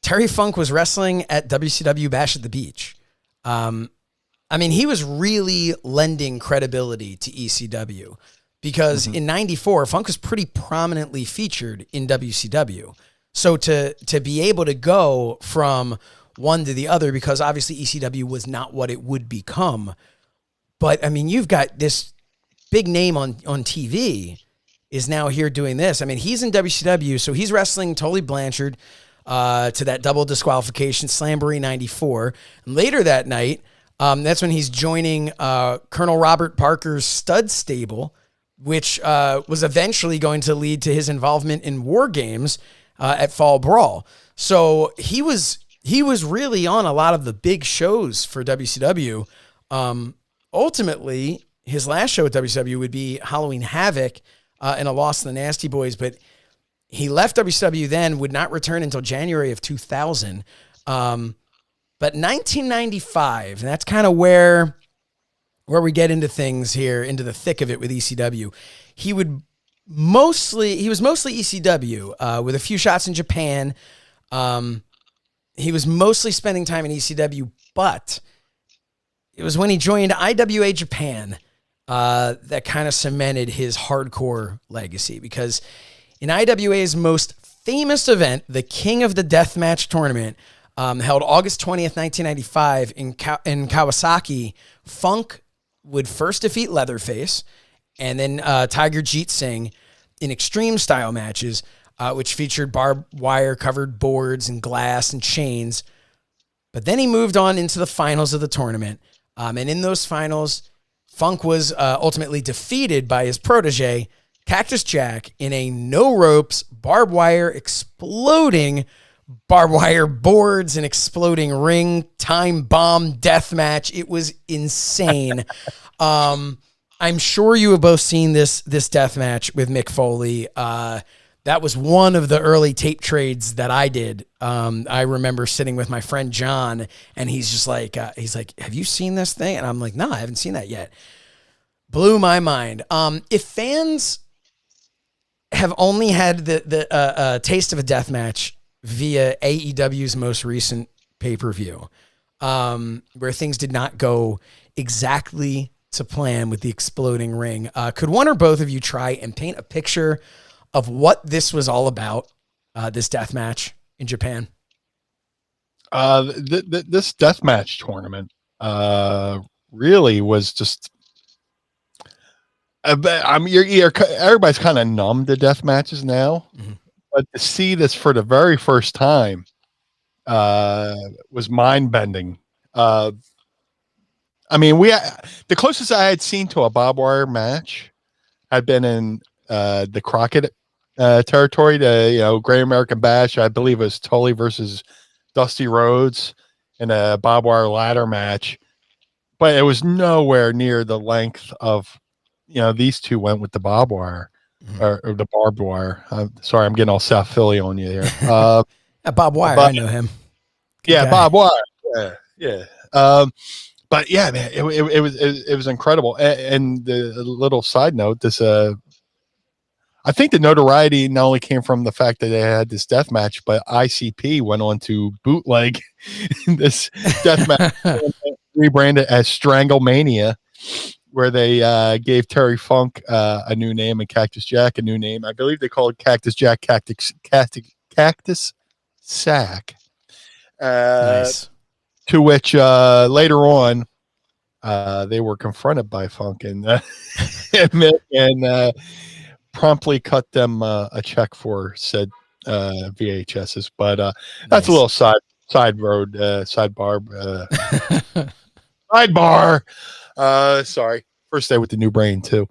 Terry Funk was wrestling at WCW Bash at the Beach. He was really lending credibility to ECW because in '94, Funk was pretty prominently featured in WCW. So to be able to go from one to the other, because obviously ECW was not what it would become. But you've got this big name on TV is now here doing this. He's in WCW, so he's wrestling Tully Blanchard to that double disqualification, Slamboree 94. And later that night, that's when he's joining Colonel Robert Parker's stud stable, which was eventually going to lead to his involvement in War Games at Fall Brawl. So he was really on a lot of the big shows for WCW. Ultimately, his last show at WCW would be Halloween Havoc and a loss to the Nasty Boys, but he left WCW then, would not return until January of 2000. But 1995, and that's kind of where we get into things here, into the thick of it with ECW. He was mostly ECW with a few shots in Japan. He was mostly spending time in ECW, but it was when he joined IWA Japan that kind of cemented his hardcore legacy, because in IWA's most famous event, the King of the Deathmatch tournament, held August 20th, 1995 in Kawasaki, Funk would first defeat Leatherface and then Tiger Jeet Singh in extreme style matches, which featured barbed wire covered boards and glass and chains. But then he moved on into the finals of the tournament. And in those finals, Funk was ultimately defeated by his protege, Cactus Jack, in a no ropes, barbed wire, exploding barbed wire boards and exploding ring time bomb death match. It was insane. I'm sure you have both seen this death match with Mick Foley. That was one of the early tape trades that I did. I remember sitting with my friend John, and he's just like, have you seen this thing? And I'm like, no, I haven't seen that yet. Blew my mind. If fans have only had the taste of a death match via AEW's most recent pay-per-view, where things did not go exactly to plan with the exploding ring, could one or both of you try and paint a picture of what this was all about, this death match in Japan? This death match tournament really was just. Everybody's kind of numb to death matches now, but to see this for the very first time was mind bending. The closest I had seen to a barbed wire match had been in the Crockett territory, the Great American Bash. I believe it was Tully versus Dusty Rhodes in a barbed wire ladder match, but it was nowhere near the length of these two went with the barbed wire or the barbed wire. Sorry, I'm getting all South Philly on you here. Bob Wire, I know him. Good guy. Bob Wire. Yeah. But yeah, man, it was incredible. And the little side note, this I think the notoriety not only came from the fact that they had this death match, but ICP went on to bootleg this death match, rebranded as Stranglemania, where they gave Terry Funk a new name and Cactus Jack a new name. I believe they called Cactus Jack Cactus Sack. Nice. To which later on, they were confronted by Funk and promptly cut them a check for said VHSs. But that's a little sidebar. Sorry, first day with the new brain too.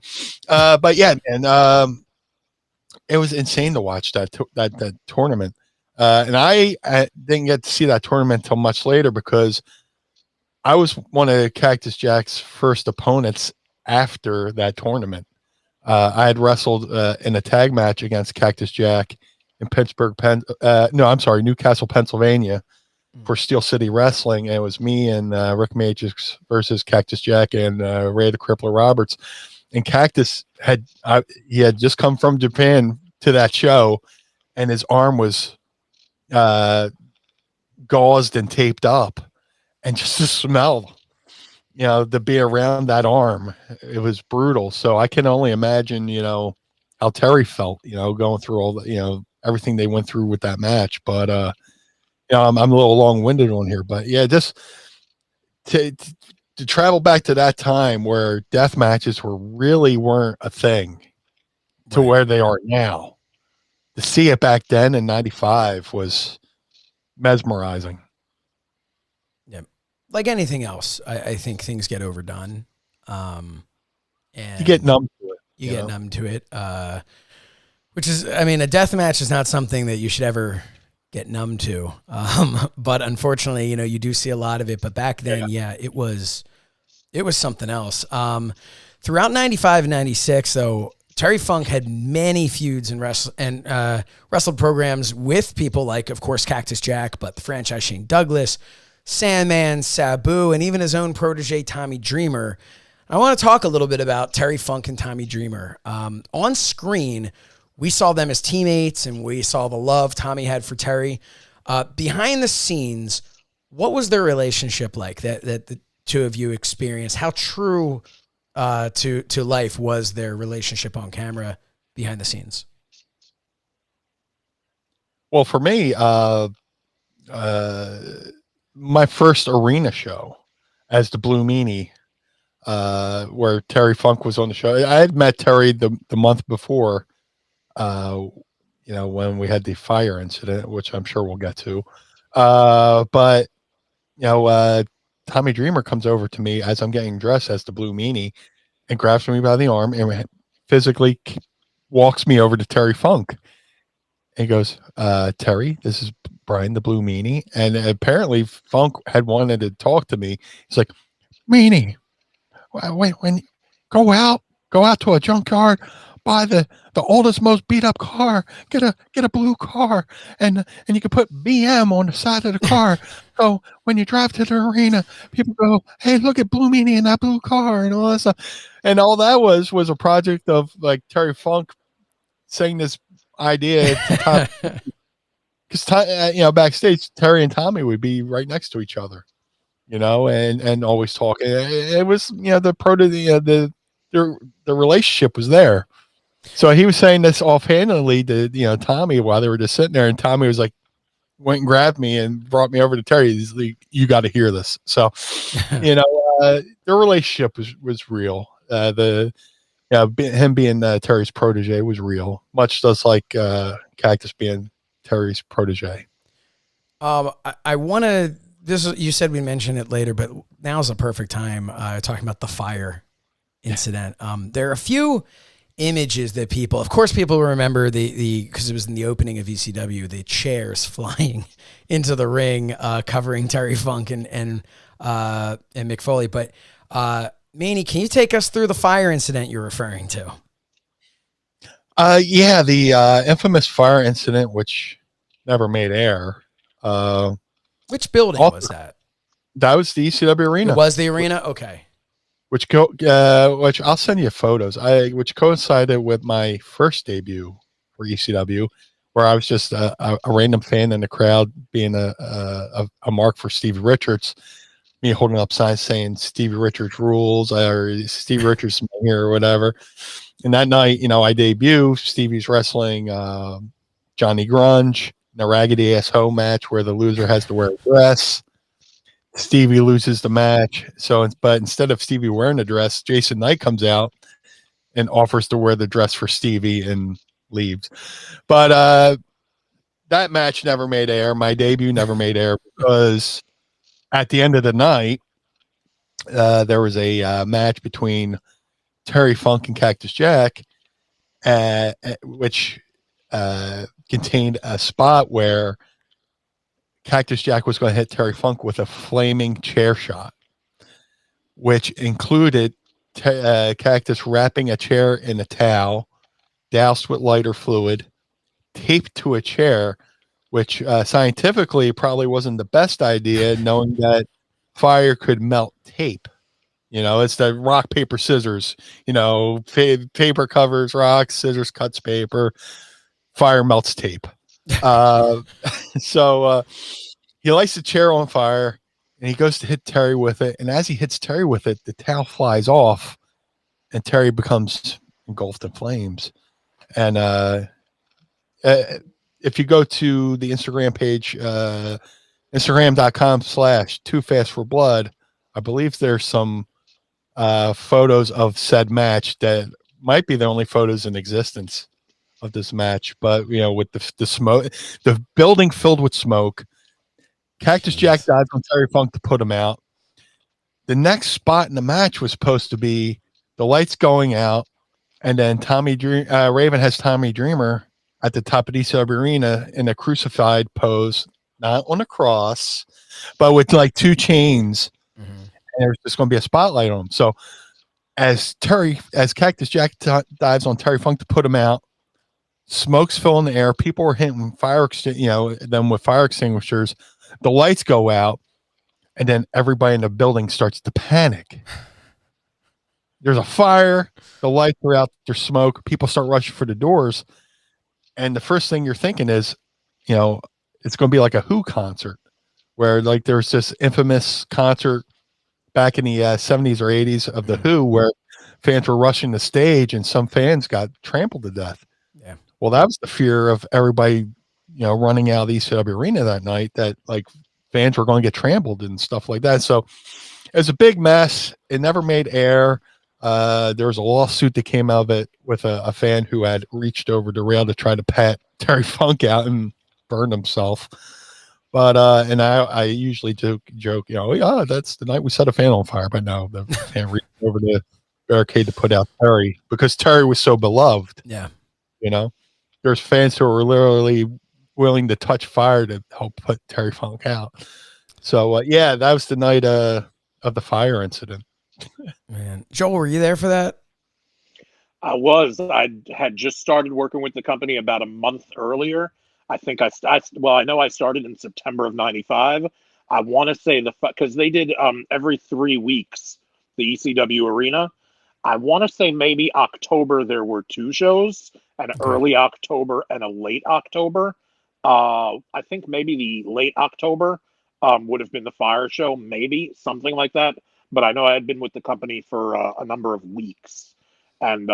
But yeah, and it was insane to watch that tournament. And I didn't get to see that tournament until much later because I was one of Cactus Jack's first opponents after that tournament. I had wrestled in a tag match against Cactus Jack in Newcastle, Pennsylvania for Steel City Wrestling. And it was me and Rick Matrix versus Cactus Jack and Ray the Crippler Roberts. And Cactus had just come from Japan to that show, and his arm was gauzed and taped up, and just the smell, to be around that arm, it was brutal. So I can only imagine, how Terry felt, going through all the, everything they went through with that match. But, I'm a little long-winded on here, but yeah, just to travel back to that time where death matches weren't a thing to where they are now. To see it back then in 95 was mesmerizing. Like anything else, I think things get overdone. And you get numb to it. You get numb to it. Which is, a death match is not something that you should ever get numb to. But unfortunately, you do see a lot of it. But back then, it was something else. Throughout 95 and 96, though, Terry Funk had many feuds and wrestled programs with people like, of course, Cactus Jack, but the franchise Shane Douglas, Sandman, Sabu, and even his own protege, Tommy Dreamer. I want to talk a little bit about Terry Funk and Tommy Dreamer. On screen, we saw them as teammates, and we saw the love Tommy had for Terry. Behind the scenes, what was their relationship like that the two of you experienced? How true to life was their relationship on camera behind the scenes? Well, for me, my first arena show as the Blue Meanie, where Terry Funk was on the show. I had met Terry the month before, when we had the fire incident, which I'm sure we'll get to. But Tommy Dreamer comes over to me as I'm getting dressed as the Blue Meanie and grabs me by the arm and physically walks me over to Terry Funk. And he goes, Terry, this is Brian, the Blue Meanie. And apparently Funk had wanted to talk to me. He's like, Meanie, when go out to a junkyard, buy the oldest, most beat up car, get a blue car, and you can put BM on the side of the car. So when you drive to the arena, people go, hey, look at Blue Meanie in that blue car and all that stuff. And all that was a project of like Terry Funk saying this idea to because backstage Terry and Tommy would be right next to each other, and always talking. It was the relationship was there. So he was saying this offhandedly to Tommy while they were just sitting there, and Tommy was like went and grabbed me and brought me over to Terry. He's like, you got to hear this. So their relationship was real. Him being Terry's protege was real, much just like Cactus being Terry's protege. I want to. You said we mentioned it later, but now's a perfect time talking about the fire incident. There are a few images that people remember because it was in the opening of ECW, the chairs flying into the ring, covering Terry Funk and Mick Foley. But Meanie, can you take us through the fire incident you're referring to? The infamous fire incident, which never made air. Which building was that? That was the ECW arena. It was the arena? Okay. which I'll send you photos. Which coincided with my first debut for ECW, where I was just a random fan in the crowd, being a mark for Stevie Richards. Me holding up signs saying Stevie Richards rules, or Stevie Richards here, or whatever. And that night, I debut. Stevie's wrestling Johnny Grunge in a raggedy ass hoe match where the loser has to wear a dress. Stevie loses the match. But instead of Stevie wearing the dress, Jason Knight comes out and offers to wear the dress for Stevie and leaves. But that match never made air. My debut never made air because at the end of the night, there was a match between Terry Funk and Cactus Jack, which contained a spot where Cactus Jack was going to hit Terry Funk with a flaming chair shot, which included Cactus wrapping a chair in a towel, doused with lighter fluid, taped to a chair, which scientifically probably wasn't the best idea, knowing that fire could melt tape. It's the rock, paper, scissors. Paper covers rock, scissors cuts paper, fire melts tape. So he lights the chair on fire, and he goes to hit Terry with it. And as he hits Terry with it, the towel flies off, and Terry becomes engulfed in flames. And if you go to the Instagram page, Instagram.com/TooFastForBlood, I believe there's some photos of said match that might be the only photos in existence of this match. But with the smoke, the building filled with smoke, Cactus Jack dives on Terry Funk to put him out. The next spot in the match was supposed to be the lights going out, and then Raven has Tommy Dreamer at the top of the ECW arena in a crucified pose, not on a cross, but with like two chains. Mm-hmm. And there's just going to be a spotlight on him. So as Cactus Jack dives on Terry Funk to put him out, smoke's filling the air. People were hitting them with fire extinguishers. The lights go out, and then everybody in the building starts to panic. There's a fire. The lights are out. There's smoke. People start rushing for the doors. And the first thing you're thinking is, it's going to be like a Who concert, where like there's this infamous concert back in the 70s or 80s of the Who, where fans were rushing the stage and some fans got trampled to death. Yeah. Well, that was the fear of everybody, running out of the ECW arena that night, that like fans were going to get trampled and stuff like that. So it was a big mess. It never made air. There was a lawsuit that came out of it with a fan who had reached over the rail to try to pat Terry Funk out and burned himself. But and I usually joke, that's the night we set a fan on fire. But no, the fan reached over the barricade to put out Terry because Terry was so beloved. Yeah, there's fans who were literally willing to touch fire to help put Terry Funk out. So that was the night of the fire incident. Man, Joel, were you there for that? I was. I had just started working with the company about a month earlier. I think I know I started in September of '95. I want to say because they did every 3 weeks the ECW arena. I want to say maybe October there were 2 shows, an early October and a late October. I think maybe the late October would have been the fire show, maybe something like that. But I know I had been with the company for a number of weeks. And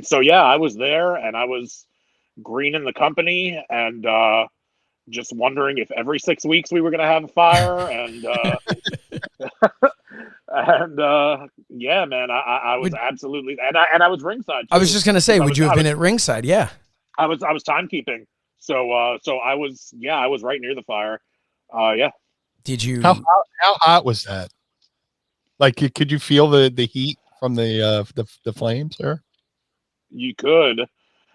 so, I was there and I was greening the company and just wondering if every 6 weeks we were going to have a fire. And, man, I was absolutely, and I was ringside too. I was just going to say, would you have been at ringside? Yeah. I was timekeeping. So I was right near the fire. Yeah. Did you, how hot was that? Like, could you feel the heat from the flames there? You could.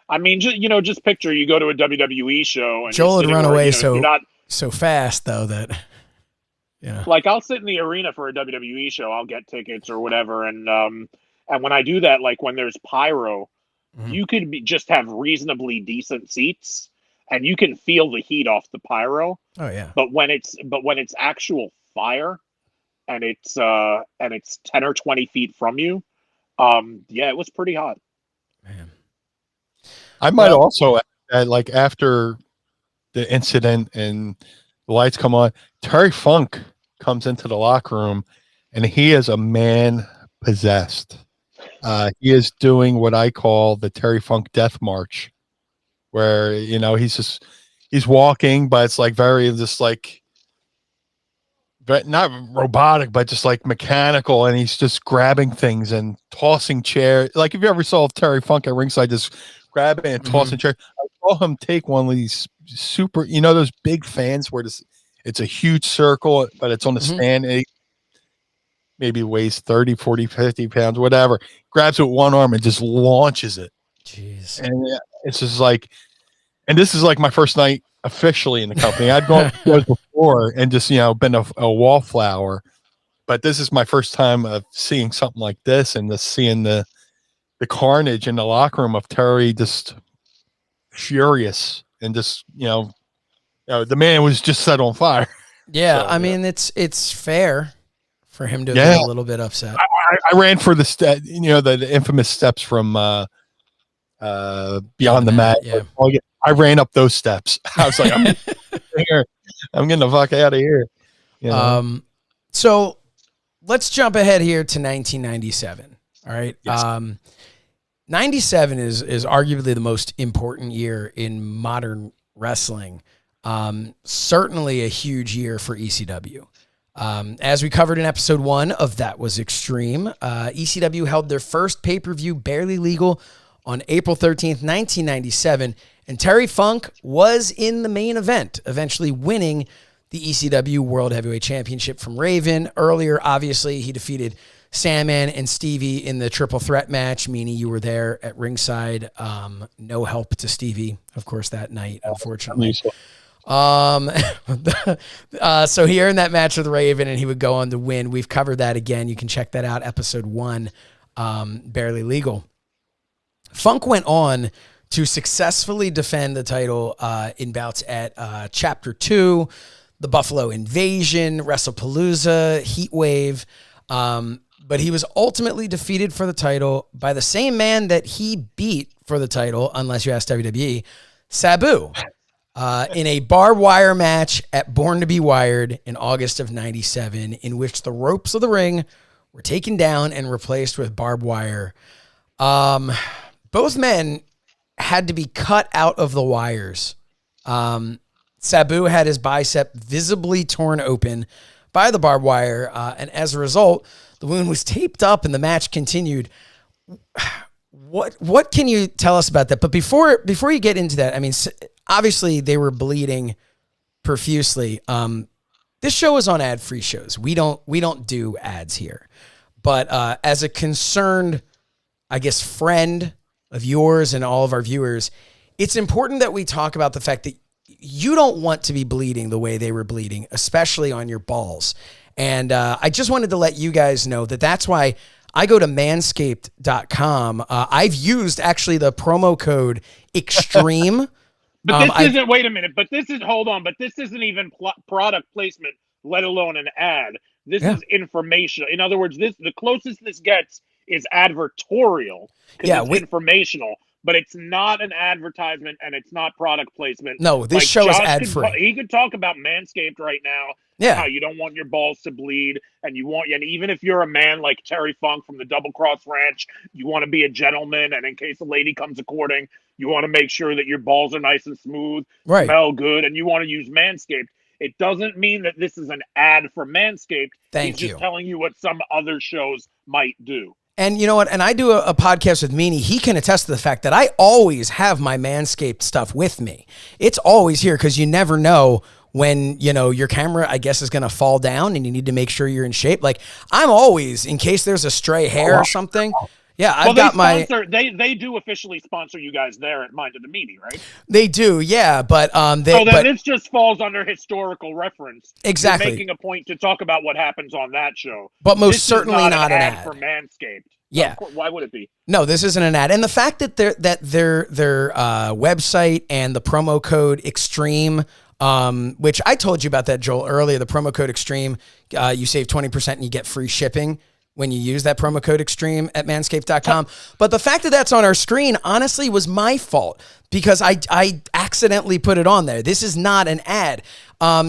I mean, just picture you go to a WWE show and Joel had run away so fast though that like I'll sit in the arena for a WWE show. I'll get tickets or whatever, and when I do that, like when there's pyro, you could just have reasonably decent seats, and you can feel the heat off the pyro. Oh yeah. But when it's actual fire. and it's 10 or 20 feet from you, yeah, it was pretty hot. Man. I might also add, like, after the incident and the lights come on, Terry Funk comes into the locker room, and he is a man possessed. He is doing what I call the Terry Funk death march, where, you know, he's walking, but it's like very just like, but not robotic, but just like mechanical, and he's just grabbing things and tossing chairs. Like, if you ever saw Terry Funk at ringside, just grabbing and tossing chairs. I saw him take one of these super, you know, those big fans where it's a huge circle, but it's on the stand. And maybe weighs 30, 40, 50 pounds, whatever. Grabs it with one arm and just launches it. Jeez. And it's just like, and this is like my first night officially in the company. I'd gone before and just, you know, been a wallflower, but this is my first time of seeing something like this, and just seeing the carnage in the locker room of Terry just furious, and just, you know, the man was just set on fire. Yeah. So, I mean, it's fair for him to be a little bit upset. I ran for the you know, the infamous steps from Beyond the Mat. Yeah. I ran up those steps. I was like, I'm getting the fuck out of here. You know? So let's jump ahead here to 1997. All right. Yes. 97 is arguably the most important year in modern wrestling. Certainly a huge year for ECW. As we covered in episode 1 of That Was Extreme, ECW held their first pay-per-view, Barely Legal, on April 13th, 1997, and Terry Funk was in the main event, eventually winning the ECW World Heavyweight Championship from Raven. Earlier, obviously, he defeated Sandman and Stevie in the triple threat match. Meanie, you were there at ringside. No help to Stevie, of course, that night, unfortunately. So he earned that match with Raven, and he would go on to win. We've covered that again. You can check that out, episode 1, Barely Legal. Funk went on to successfully defend the title in bouts at Chapter 2, the Buffalo Invasion, WrestlePalooza, Heatwave, but he was ultimately defeated for the title by the same man that he beat for the title, unless you ask WWE, Sabu. In a barbed wire match at Born to Be Wired in August of 97, in which the ropes of the ring were taken down and replaced with barbed wire. Both men had to be cut out of the wires. Sabu had his bicep visibly torn open by the barbed wire, and as a result, the wound was taped up and the match continued. What can you tell us about that? But before you get into that, I mean, obviously they were bleeding profusely. This show is on ad-free shows. We don't do ads here. But as a concerned, I guess, friend of yours and all of our viewers, it's important that we talk about the fact that you don't want to be bleeding the way they were bleeding, especially on your balls. And I just wanted to let you guys know that that's why I go to manscaped.com. I've used actually the promo code EXTREME. But this isn't, wait a minute, but this is, hold on, but this isn't even product placement, let alone an ad. This is information. In other words, the closest this gets is advertorial. Yeah, it's informational, but it's not an advertisement and it's not product placement. No, this show is ad-free. He could talk about Manscaped right now. Yeah. How you don't want your balls to bleed, and even if you're a man like Terry Funk from the Double Cross Ranch, you want to be a gentleman, and in case a lady comes a courting, you want to make sure that your balls are nice and smooth, smell good, and you want to use Manscaped. It doesn't mean that this is an ad for Manscaped. He's just telling you what some other shows might do. And you know what? And I do a podcast with Meanie. He can attest to the fact that I always have my Manscaped stuff with me. It's always here because you never know when, you know, your camera, I guess, is going to fall down and you need to make sure you're in shape. Like, I'm always, in case there's a stray hair or something. Yeah, I've got they do officially sponsor you guys there at Mind of the Meanie, right? They do, yeah, but this just falls under historical reference. Exactly. You're making a point to talk about what happens on that show, but most certainly not an ad for Manscaped. Yeah, why would it be? No, this isn't an ad, and the fact that their website and the promo code EXTREME which I told you about that, Joel, earlier. The promo code Extreme, you save 20% and you get free shipping when you use that promo code Extreme at manscaped.com. But the fact that that's on our screen, honestly, was my fault because I accidentally put it on there. This is not an ad.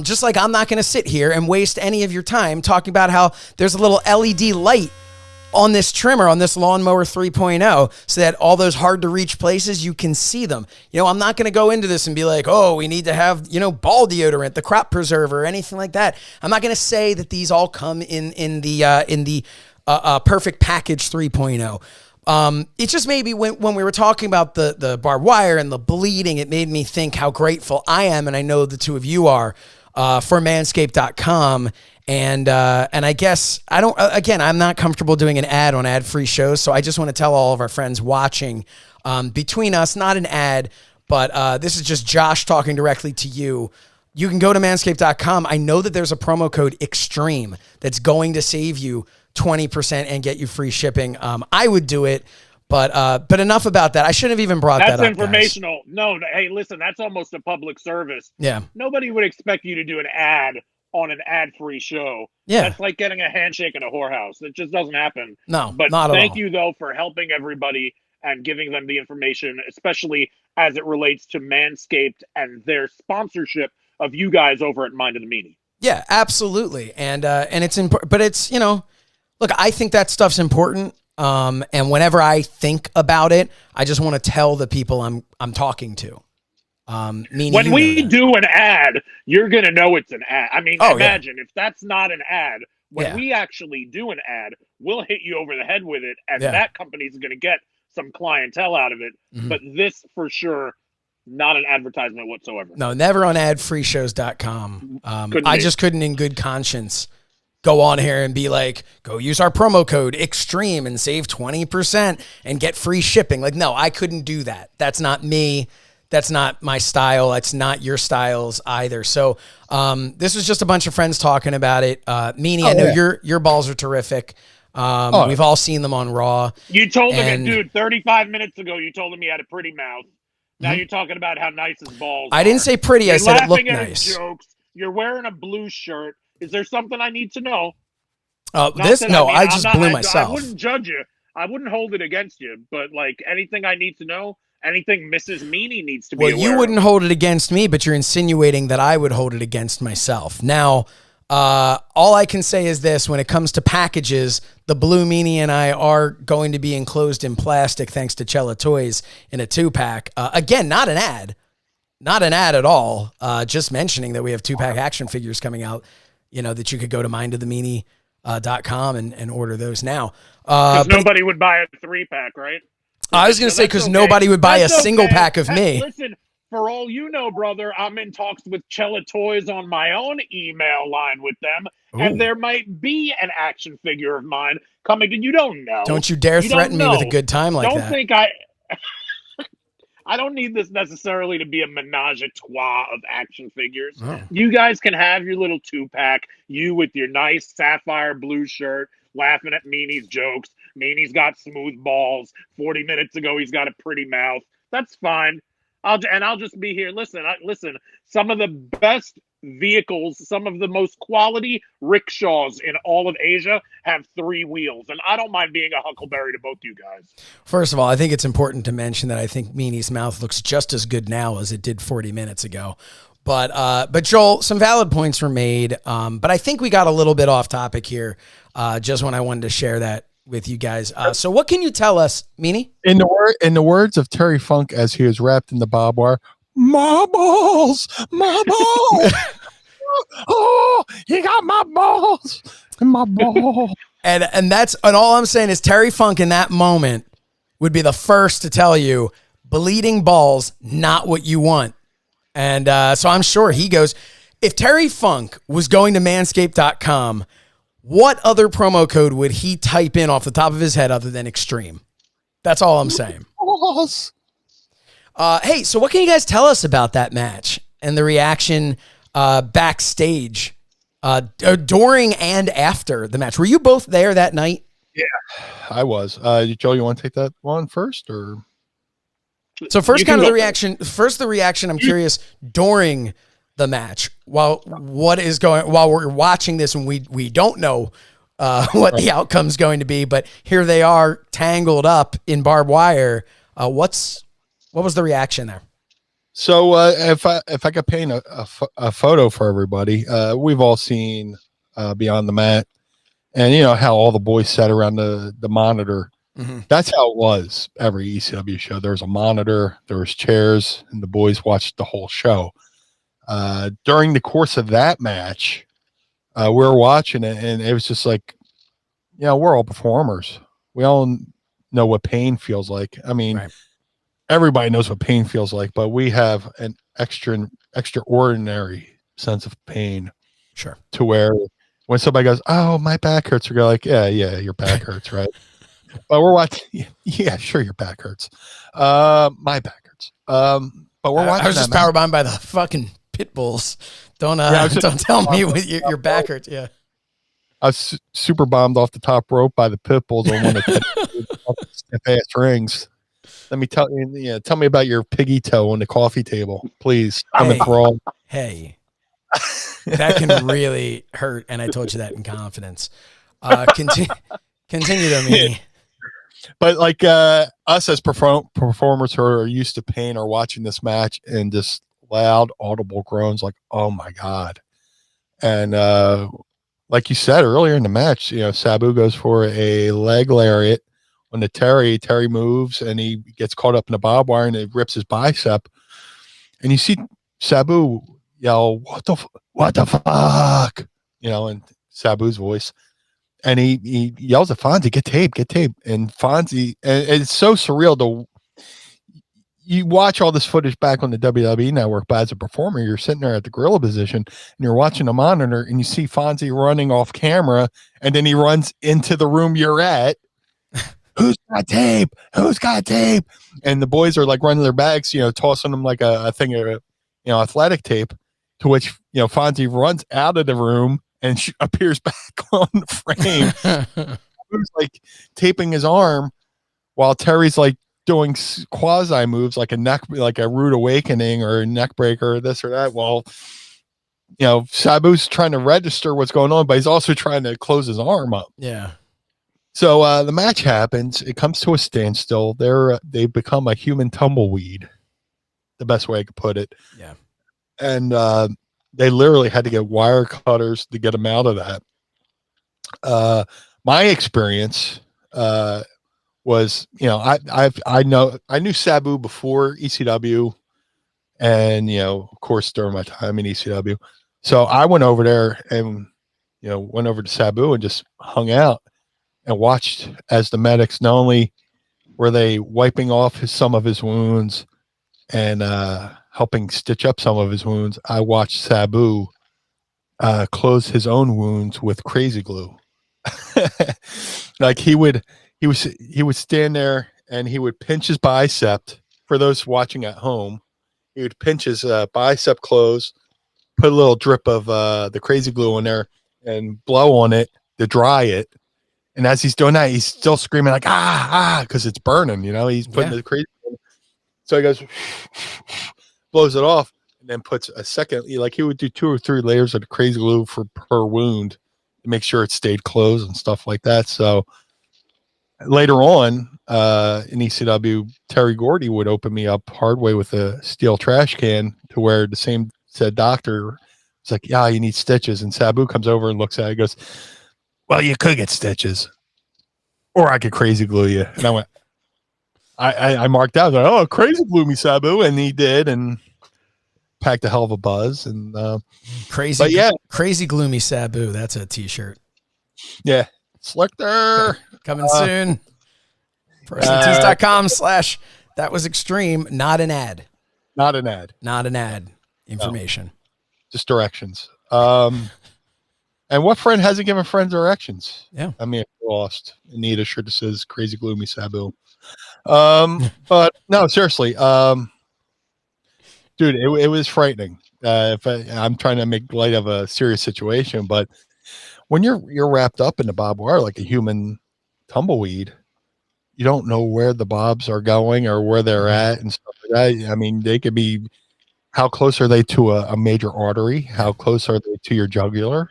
Just like I'm not going to sit here and waste any of your time talking about how there's a little LED light on this trimmer, on this Lawnmower 3.0, so that all those hard to reach places, you can see them. I'm not going to go into this and be like, oh, we need to have, ball deodorant, the crop preserver, anything like that. I'm not going to say that these all come in the perfect package 3.0. It just maybe when we were talking about the barbed wire and the bleeding, it made me think how grateful I am, and I know the two of you are, for manscaped.com. And I guess I'm not comfortable doing an ad on ad-free shows. So I just want to tell all of our friends watching, between us, not an ad, but this is just Josh talking directly to you. You can go to manscaped.com. I know that there's a promo code Extreme that's going to save you 20% and get you free shipping. I would do it, but enough about that. I shouldn't have even brought that up. That's informational. Guys. No, hey, listen, that's almost a public service. Yeah. Nobody would expect you to do an ad on an ad-free show. Yeah. That's like getting a handshake in a whorehouse. It just doesn't happen. No, but not at all. Thank you, though, for helping everybody and giving them the information, especially as it relates to Manscaped and their sponsorship of you guys over at Mind of the Meanie. Yeah, absolutely. And it's important, but it's, look, I think that stuff's important. And whenever I think about it, I just want to tell the people I'm talking to. When we do an ad, you're going to know it's an ad. I mean, imagine if that's not an ad. When we actually do an ad, we'll hit you over the head with it, and that company's going to get some clientele out of it. Mm-hmm. But this, for sure, not an advertisement whatsoever. No, never on adfreeshows.com. I just couldn't in good conscience go on here and be like, go use our promo code Extreme and save 20% and get free shipping. Like, no, I couldn't do that. That's not me. That's not my style. That's not your styles either. So this was just a bunch of friends talking about it. Meanie, I know your balls are terrific. We've all seen them on Raw. You told him, dude, 35 minutes ago, you told him he had a pretty mouth. Now you're talking about how nice his balls are. I didn't say pretty. I said it looked nice. His jokes. You're wearing a blue shirt. Is there something I need to know? I just blew myself. I wouldn't judge you. I wouldn't hold it against you. But, like, anything I need to know, anything Mrs. Meanie needs to be aware of. You wouldn't hold it against me, but you're insinuating that I would hold it against myself. Now, all I can say is this. When it comes to packages, the Blue Meanie and I are going to be enclosed in plastic thanks to Cella Toys in a 2-pack. Again, not an ad. Not an ad at all. Just mentioning that we have 2-pack action figures coming out, that you could go to mindofthemeanie.com and order those now. Because nobody would buy a 3-pack, right? I was going to say because nobody would buy a single pack of me. Listen, for all you know, brother, I'm in talks with Cella Toys on my own email line with them, and there might be an action figure of mine coming, and you don't know. Don't you dare threaten me with a good time like that. Don't think I don't need this necessarily to be a menage a trois of action figures. Oh. You guys can have your little 2-pack, you with your nice sapphire blue shirt, laughing at Meanie's jokes. Meanie's got smooth balls. 40 minutes ago, he's got a pretty mouth. That's fine. I'll just be here. Listen, some of the best vehicles, some of the most quality rickshaws in all of Asia have 3 wheels. And I don't mind being a huckleberry to both you guys. First of all, I think it's important to mention that I think Meanie's mouth looks just as good now as it did 40 minutes ago. But Joel, some valid points were made. But I think we got a little bit off topic here, just when I wanted to share that with you guys. So what can you tell us, Meanie? In the words of Terry Funk as he was wrapped in the barbed wire, my balls. Oh, he got my balls and my balls. and all I'm saying is Terry Funk in that moment would be the first to tell you bleeding balls, not what you want. And so I'm sure he goes, if Terry Funk was going to manscaped.com, what other promo code would he type in off the top of his head other than Extreme? That's all I'm saying. Hey, so what can you guys tell us about that match and the reaction backstage during and after the match? Were you both there that night? Yeah, I was. Joe, you want to take that one first, or? So first, kind of the reaction. First, the reaction. I'm curious during the match. While we're watching this and we don't know what the outcome's going to be, but here they are tangled up in barbed wire. What was the reaction there? So if I could paint a photo for everybody, we've all seen Beyond the Mat, and you know how all the boys sat around the monitor. Mm-hmm. That's how it was every ECW show. There was a monitor, there was chairs, and the boys watched the whole show. During the course of that match, we were watching it, and it was just like, you know, we're all performers. We all know what pain feels like. I mean, right. Everybody knows what pain feels like, but we have an extraordinary sense of pain. Sure. To where when somebody goes, "Oh, my back hurts," we go like, "Yeah, your back hurts, right?" But we're watching. Yeah, sure, your back hurts. My back hurts. But we're watching. I was just powerbombed by the fucking pit bulls. Don't tell me with your back hurts. Yeah. I was super bombed off the top rope by the pit bulls on one of the stiff ass rings. Let me tell you, tell me about your piggy toe on the coffee table, please. Hey, that can really hurt, and I told you that in confidence. Continue though, Meanie. But like us as performers who are used to pain are watching this match and just loud, audible groans like, "Oh my God!" And like you said earlier in the match, Sabu goes for a leg lariat on the Terry. Terry moves and he gets caught up in the barbed wire and it rips his bicep. And you see Sabu yell, what the fuck? In Sabu's voice. And he yells at Fonzie, get tape. And Fonzie, and it's so surreal you watch all this footage back on the WWE Network, but as a performer, you're sitting there at the gorilla position and you're watching a monitor and you see Fonzie running off camera and then he runs into the room you're at. Who's got tape? And the boys are like running their bags, tossing them like a thing of, athletic tape, to which, Fonzie runs out of the room and appears back on the frame. Who's like taping his arm while Terry's like doing quasi moves like a rude awakening or a neck breaker or this or that. Well, Sabu's trying to register what's going on, but he's also trying to close his arm up. Yeah. So the match happens. It comes to a standstill. They become a human tumbleweed, the best way I could put it. Yeah. And they literally had to get wire cutters to get them out of that. My experience was, I knew Sabu before ECW, and of course during my time in ECW. So I went over there and went over to Sabu and just hung out and watched as the medics, not only were they wiping off some of his wounds and helping stitch up some of his wounds, I watched Sabu close his own wounds with crazy glue. Like he would stand there and he would pinch his bicep. For those watching at home, he would pinch his bicep close, put a little drip of the crazy glue in there and blow on it to dry it. And as he's doing that, he's still screaming like, because it's burning, he's putting the crazy. So he goes, blows it off, and then puts a second, like he would do 2 or 3 layers of the crazy glue per wound to make sure it stayed closed and stuff like that. So later on in ECW, Terry Gordy would open me up hard way with a steel trash can to where the same said doctor was like, yeah, you need stitches. And Sabu comes over and looks at it and goes, well, you could get stitches, or I could crazy glue you. And I went, I marked out, like, oh, crazy glue me, Sabu. And he did, and packed a hell of a buzz. And crazy gloomy Sabu. That's a t-shirt. Yeah. Slicker. Coming soon. ProWrestlingTees.com/that was extreme. Not an ad. Not an ad. Information. No. Just directions. And what friend hasn't given friends directions? Yeah. I mean, lost. Anita sure just says crazy gloomy Sabu. But no, seriously. Dude, it was frightening. I'm trying to make light of a serious situation, but when you're wrapped up in the barbed wire like a human tumbleweed, you don't know where the bobs are going or where they're at and stuff like that. I mean, they could be how close are they to a major artery? How close are they to your jugular?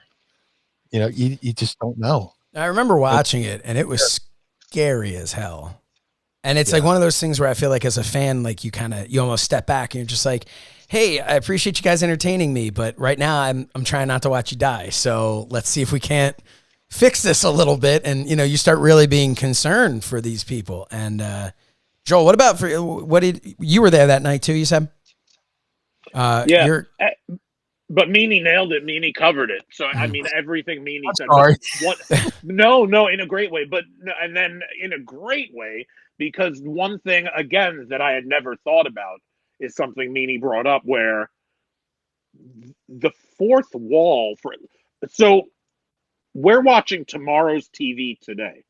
You just don't know. I remember watching it, and it was scary as hell. And it's like one of those things where I feel like as a fan, like you almost step back and you're just like, hey, I appreciate you guys entertaining me, but right now I'm trying not to watch you die. So let's see if we can't fix this a little bit. And, you start really being concerned for these people. And, Joel, what about you were there that night too, you said? Yeah. But Meanie nailed it. Meanie covered it. So, I mean, everything Meanie said. Sorry. No, in a great way. And then in a great way, because one thing, again, that I had never thought about is something Meanie brought up where the fourth wall so we're watching tomorrow's TV today.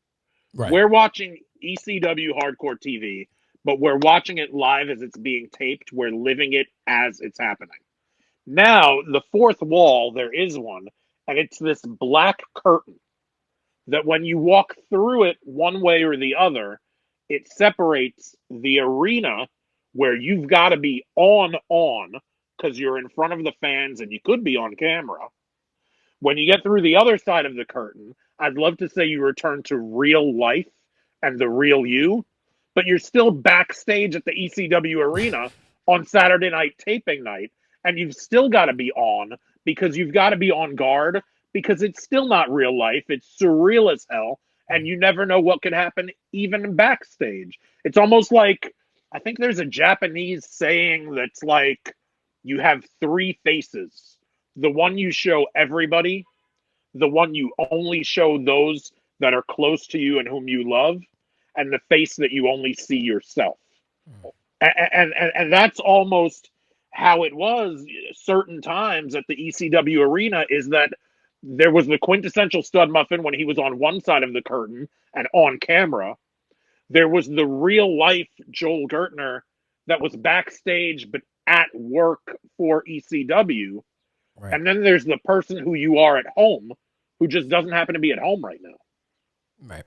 Right. We're watching ECW Hardcore TV, but we're watching it live as it's being taped. We're living it as it's happening. Now, the fourth wall, there is one, and it's this black curtain that when you walk through it one way or the other, it separates the arena where you've got to be on because you're in front of the fans and you could be on camera. When you get through the other side of the curtain, I'd love to say you return to real life and the real you, but you're still backstage at the ECW arena on Saturday night taping night, and you've still got to be on because you've got to be on guard because it's still not real life. It's surreal as hell, and you never know what could happen even backstage. It's almost like, I think there's a Japanese saying that's like, you have three faces. The one you show everybody, the one you only show those that are close to you and whom you love, and the face that you only see yourself. And that's almost how it was certain times at the ECW arena, is that there was the quintessential Stud Muffin when he was on one side of the curtain and on camera. There was the real life Joel Gertner that was backstage but at work for ECW. Right. And then there's the person who you are at home who just doesn't happen to be at home right now. Right.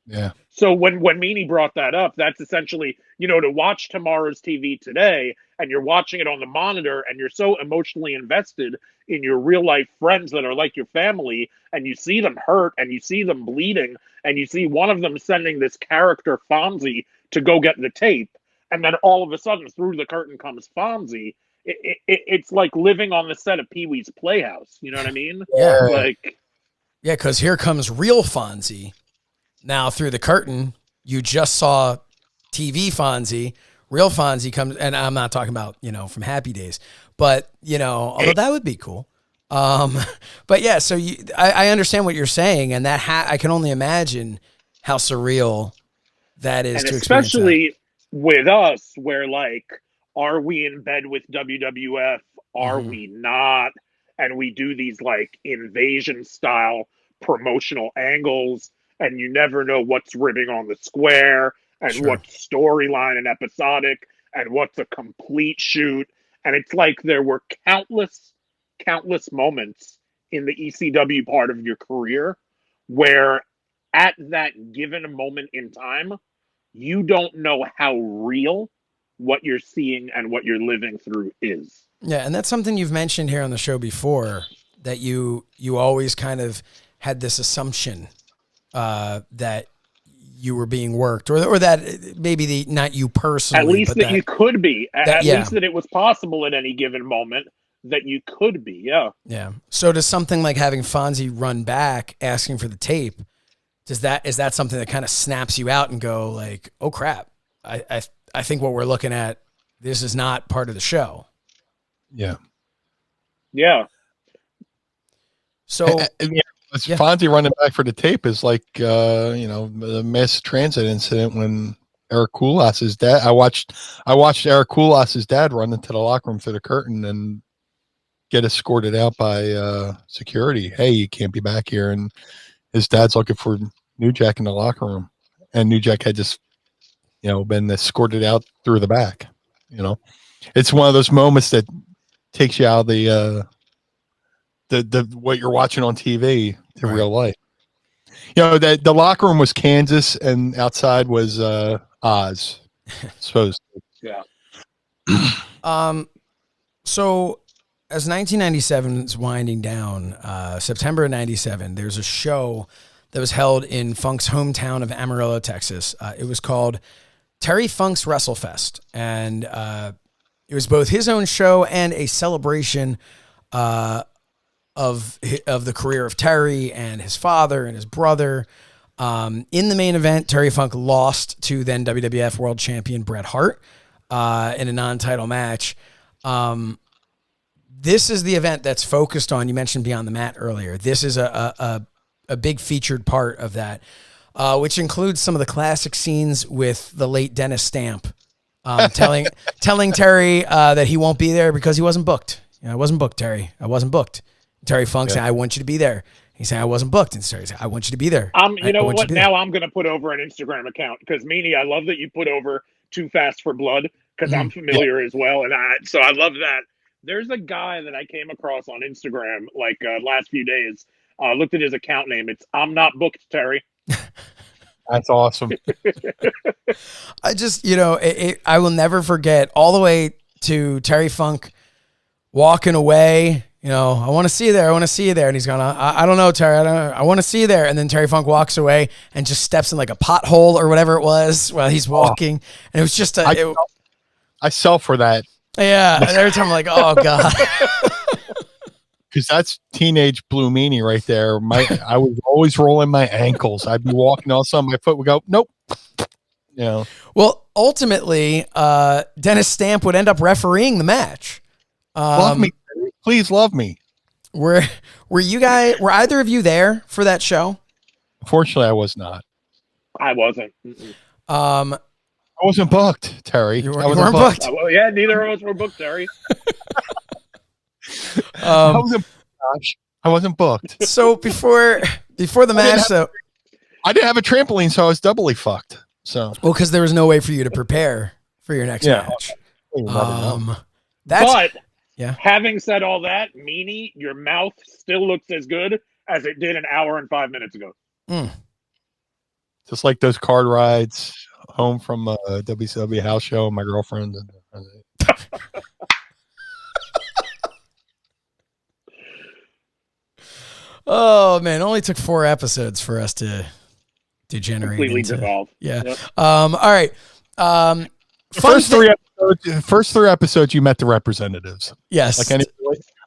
Yeah. So when Meanie brought that up, that's essentially, to watch tomorrow's TV today and you're watching it on the monitor and you're so emotionally invested in your real life friends that are like your family, and you see them hurt and you see them bleeding and you see one of them sending this character Fonzie to go get the tape, and then all of a sudden through the curtain comes Fonzie. It's like living on the set of Pee-wee's Playhouse. You know what I mean? Yeah. Yeah, because here comes real Fonzie. Now through the curtain, you just saw TV Fonzie. Real Fonzie comes, and I'm not talking about, from Happy Days, but, although that would be cool. But yeah, so I understand what you're saying, and that I can only imagine how surreal that is, and to especially with us, where are we in bed with WWF? Are we not? And we do these invasion style promotional angles, and you never know what's ribbing on the square and what's storyline and episodic and what's a complete shoot. And it's like there were countless moments in the ECW part of your career where at that given moment in time, you don't know how real what you're seeing and what you're living through is. Yeah, and that's something you've mentioned here on the show before, that you always kind of had this assumption that you were being worked, or that maybe not you personally. At least that you could be. At least that it was possible at any given moment that you could be, yeah. Yeah. So does something like having Fonzie run back, asking for the tape, is that something that kind of snaps you out and go like, oh crap, I think what we're looking at, this is not part of the show. Yeah. Yeah. So Fonzie running back for the tape is like, the mass transit incident when Eric Koulas's dad. I watched Eric Koulas's dad run into the locker room through the curtain and get escorted out by security. Hey, you can't be back here. And his dad's looking for New Jack in the locker room, and New Jack had just, been escorted out through the back. It's one of those moments that takes you out of the what you're watching on TV to real life. That the locker room was Kansas and outside was Oz. Supposed to. Yeah. So as 1997 is winding down, September of 97, there's a show that was held in Funk's hometown of Amarillo, Texas. It was called Terry Funk's WrestleFest. And it was both his own show and a celebration of the career of Terry and his father and his brother. In the main event, Terry Funk lost to then WWF World Champion Bret Hart in a non-title match. This is the event that's focused on, you mentioned Beyond the Mat earlier. This is a big featured part of that, which includes some of the classic scenes with the late Dennis Stamp telling Terry that he won't be there because he wasn't booked. I wasn't booked, Terry. I wasn't booked. Terry Funk saying, I want you to be there. He's saying, I wasn't booked. And Terry saying, I want you to be there. You know what? Now I'm going to put over an Instagram account because, Meanie, I love that you put over Too Fast for Blood because I'm familiar as well. And so I love that. There's a guy that I came across on Instagram like last few days. Looked at his account name. It's I'm Not Booked, Terry. That's awesome. I just, I will never forget all the way to Terry Funk walking away. I want to see you there. I want to see you there. And he's going, I don't know, Terry. I want to see you there. And then Terry Funk walks away and just steps in like a pothole or whatever it was while he's walking. And it was just I sell for that. Yeah. And every time I'm like, oh God. Because that's teenage Blue Meanie right there. I was always rolling my ankles. I'd be walking, all of a sudden my foot would go, nope. Well, ultimately, Dennis Stamp would end up refereeing the match. Love me. Please love me. Were either of you there for that show? Unfortunately, I was not. I wasn't. I wasn't booked, Terry. You weren't booked. Well, yeah, neither of us were booked, Terry. I wasn't booked. So before the match, I didn't have a trampoline, so I was doubly fucked. So because there was no way for you to prepare for your next match. But having said all that, Meanie, your mouth still looks as good as it did an hour and 5 minutes ago. Just like those card rides home from a WCW house show, my girlfriend. Oh man, it only took 4 episodes for us to degenerate. Completely devolve. Yeah. Yep. All right. First three episodes, you met the representatives. Yes.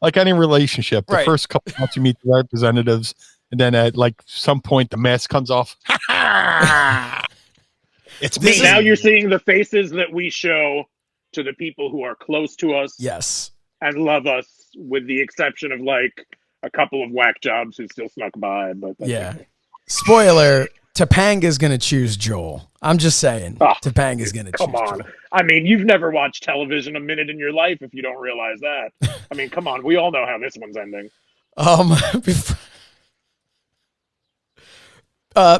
Like any relationship, the first couple months you meet the representatives, and then at like some point the mask comes off. It's me. Now you're seeing the faces that we show to the people who are close to us. Yes. And love us, with the exception of like a couple of whack jobs who still snuck by. But okay. Spoiler. Topanga's going to choose Joel. I'm just saying. Topanga's going to choose Joel. I mean, you've never watched television a minute in your life if you don't realize that. I mean, come on. We all know how this one's ending.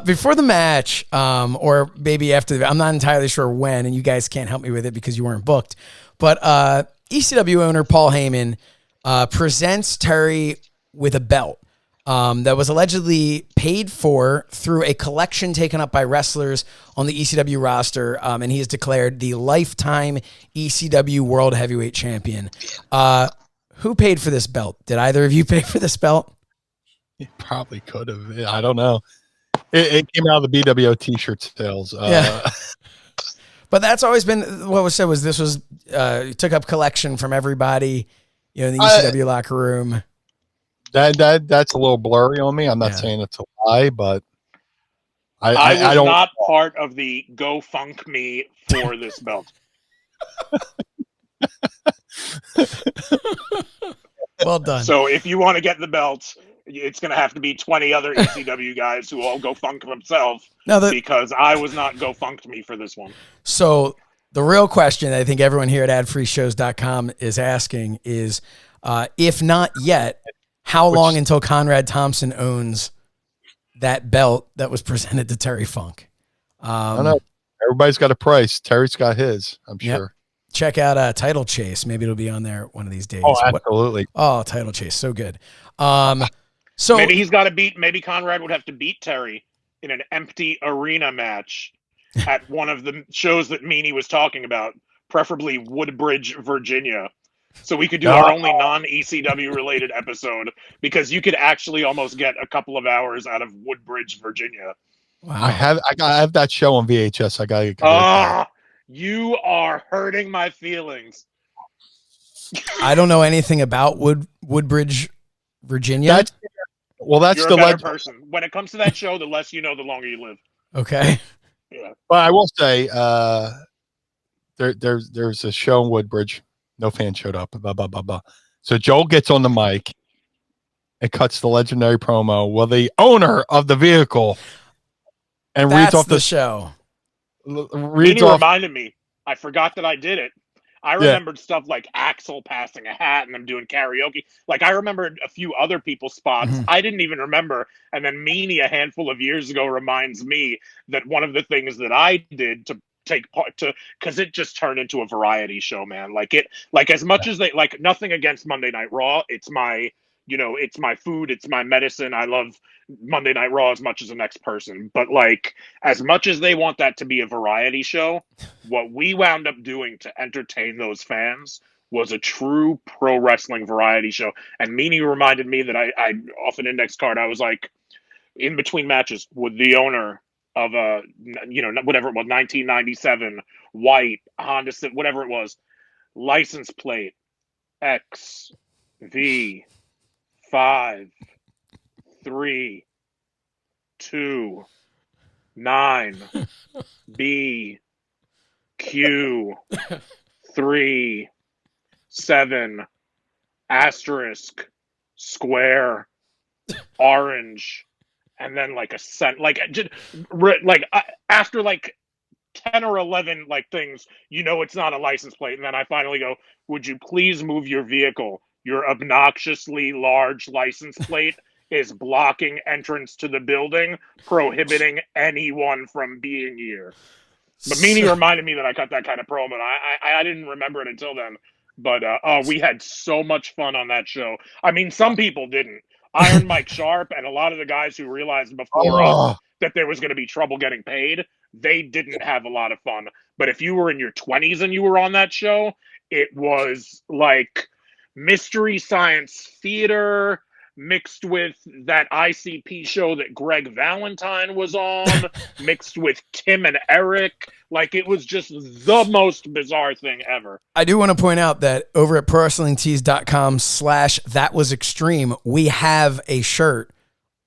Before the match, or maybe after, I'm not entirely sure when, and you guys can't help me with it because you weren't booked, but ECW owner Paul Heyman presents Terry with a belt that was allegedly paid for through a collection taken up by wrestlers on the ECW roster, and he is declared the lifetime ECW World Heavyweight Champion. Who paid for this belt? Did either of you pay for this belt? It probably could have. I don't know. It came out of the BWO t-shirt sales. But that's always been what was said was this was took up collection from everybody, in the ECW locker room. That's a little blurry on me. I'm not saying it's a lie, but I was not part of the Go Funk Me for this belt. Well done. So if you want to get the belt, it's going to have to be 20 other ECW guys who all go funk themselves, because I was not Go Funked Me for this one. So the real question I think everyone here at adfreeshows.com is asking is, if not yet, how long until Conrad Thompson owns that belt that was presented to Terry Funk? I don't know. Everybody's got a price. Terry's got his, I'm sure. Check out Title Chase. Maybe it'll be on there one of these days. Oh, absolutely. Title Chase. So good. So maybe he's got to beat, maybe Conrad would have to beat Terry in an empty arena match at one of the shows that Meanie was talking about, preferably Woodbridge, Virginia. so we could do our only non-ECW related episode, because you could actually almost get a couple of hours out of Woodbridge, Virginia. Wow. I have that show on VHS. I gotta get converted. You are hurting my feelings. I don't know anything about Woodbridge, Virginia. You're the a better legend. person. When it comes to that show, the less you know, the longer you live. Okay. Yeah. But I will say, there's a show in Woodbridge. No fan showed up. Blah, blah, blah, blah. So Joel gets on the mic and cuts the legendary promo. Well, the owner of the vehicle and That's reads off the show. Reads Meanie off. reminded me. I forgot that I did it. I remembered stuff like Axel passing a hat and them doing karaoke. Like, I remembered a few other people's spots. Mhm. I didn't even remember. And then Meanie, a handful of years ago, reminds me that one of the things that I did to take part to, because it just turned into a variety show, man. Like, as much as they, like, nothing against Monday Night Raw. It's my, it's my food, it's my medicine. I love Monday Night Raw as much as the next person. But, like, as much as they want that to be a variety show, what we wound up doing to entertain those fans was a true pro wrestling variety show. And Meanie reminded me that I off an index card, I was like, in between matches, would the owner of whatever it was, 1997 white Honda, whatever it was, license plate XV 5 3 2 9 B Q 3 7 asterisk square orange, and then like a cent, like just after like 10 or 11 like things, it's not a license plate. And then I finally go, would you please move your vehicle? Your obnoxiously large license plate is blocking entrance to the building, prohibiting anyone from being here. But Meanie reminded me that I cut that kind of promo, and I didn't remember it until then. But we had so much fun on that show. I mean, some people didn't. Iron Mike Sharp and a lot of the guys who realized before us that there was going to be trouble getting paid, they didn't have a lot of fun. But if you were in your 20s and you were on that show, it was like Mystery Science Theater mixed with that ICP show that Greg Valentine was on, mixed with Tim and Eric. Like, it was just the most bizarre thing ever. I do want to point out that over at prowrestlingtees.com/thatwasextreme, we have a shirt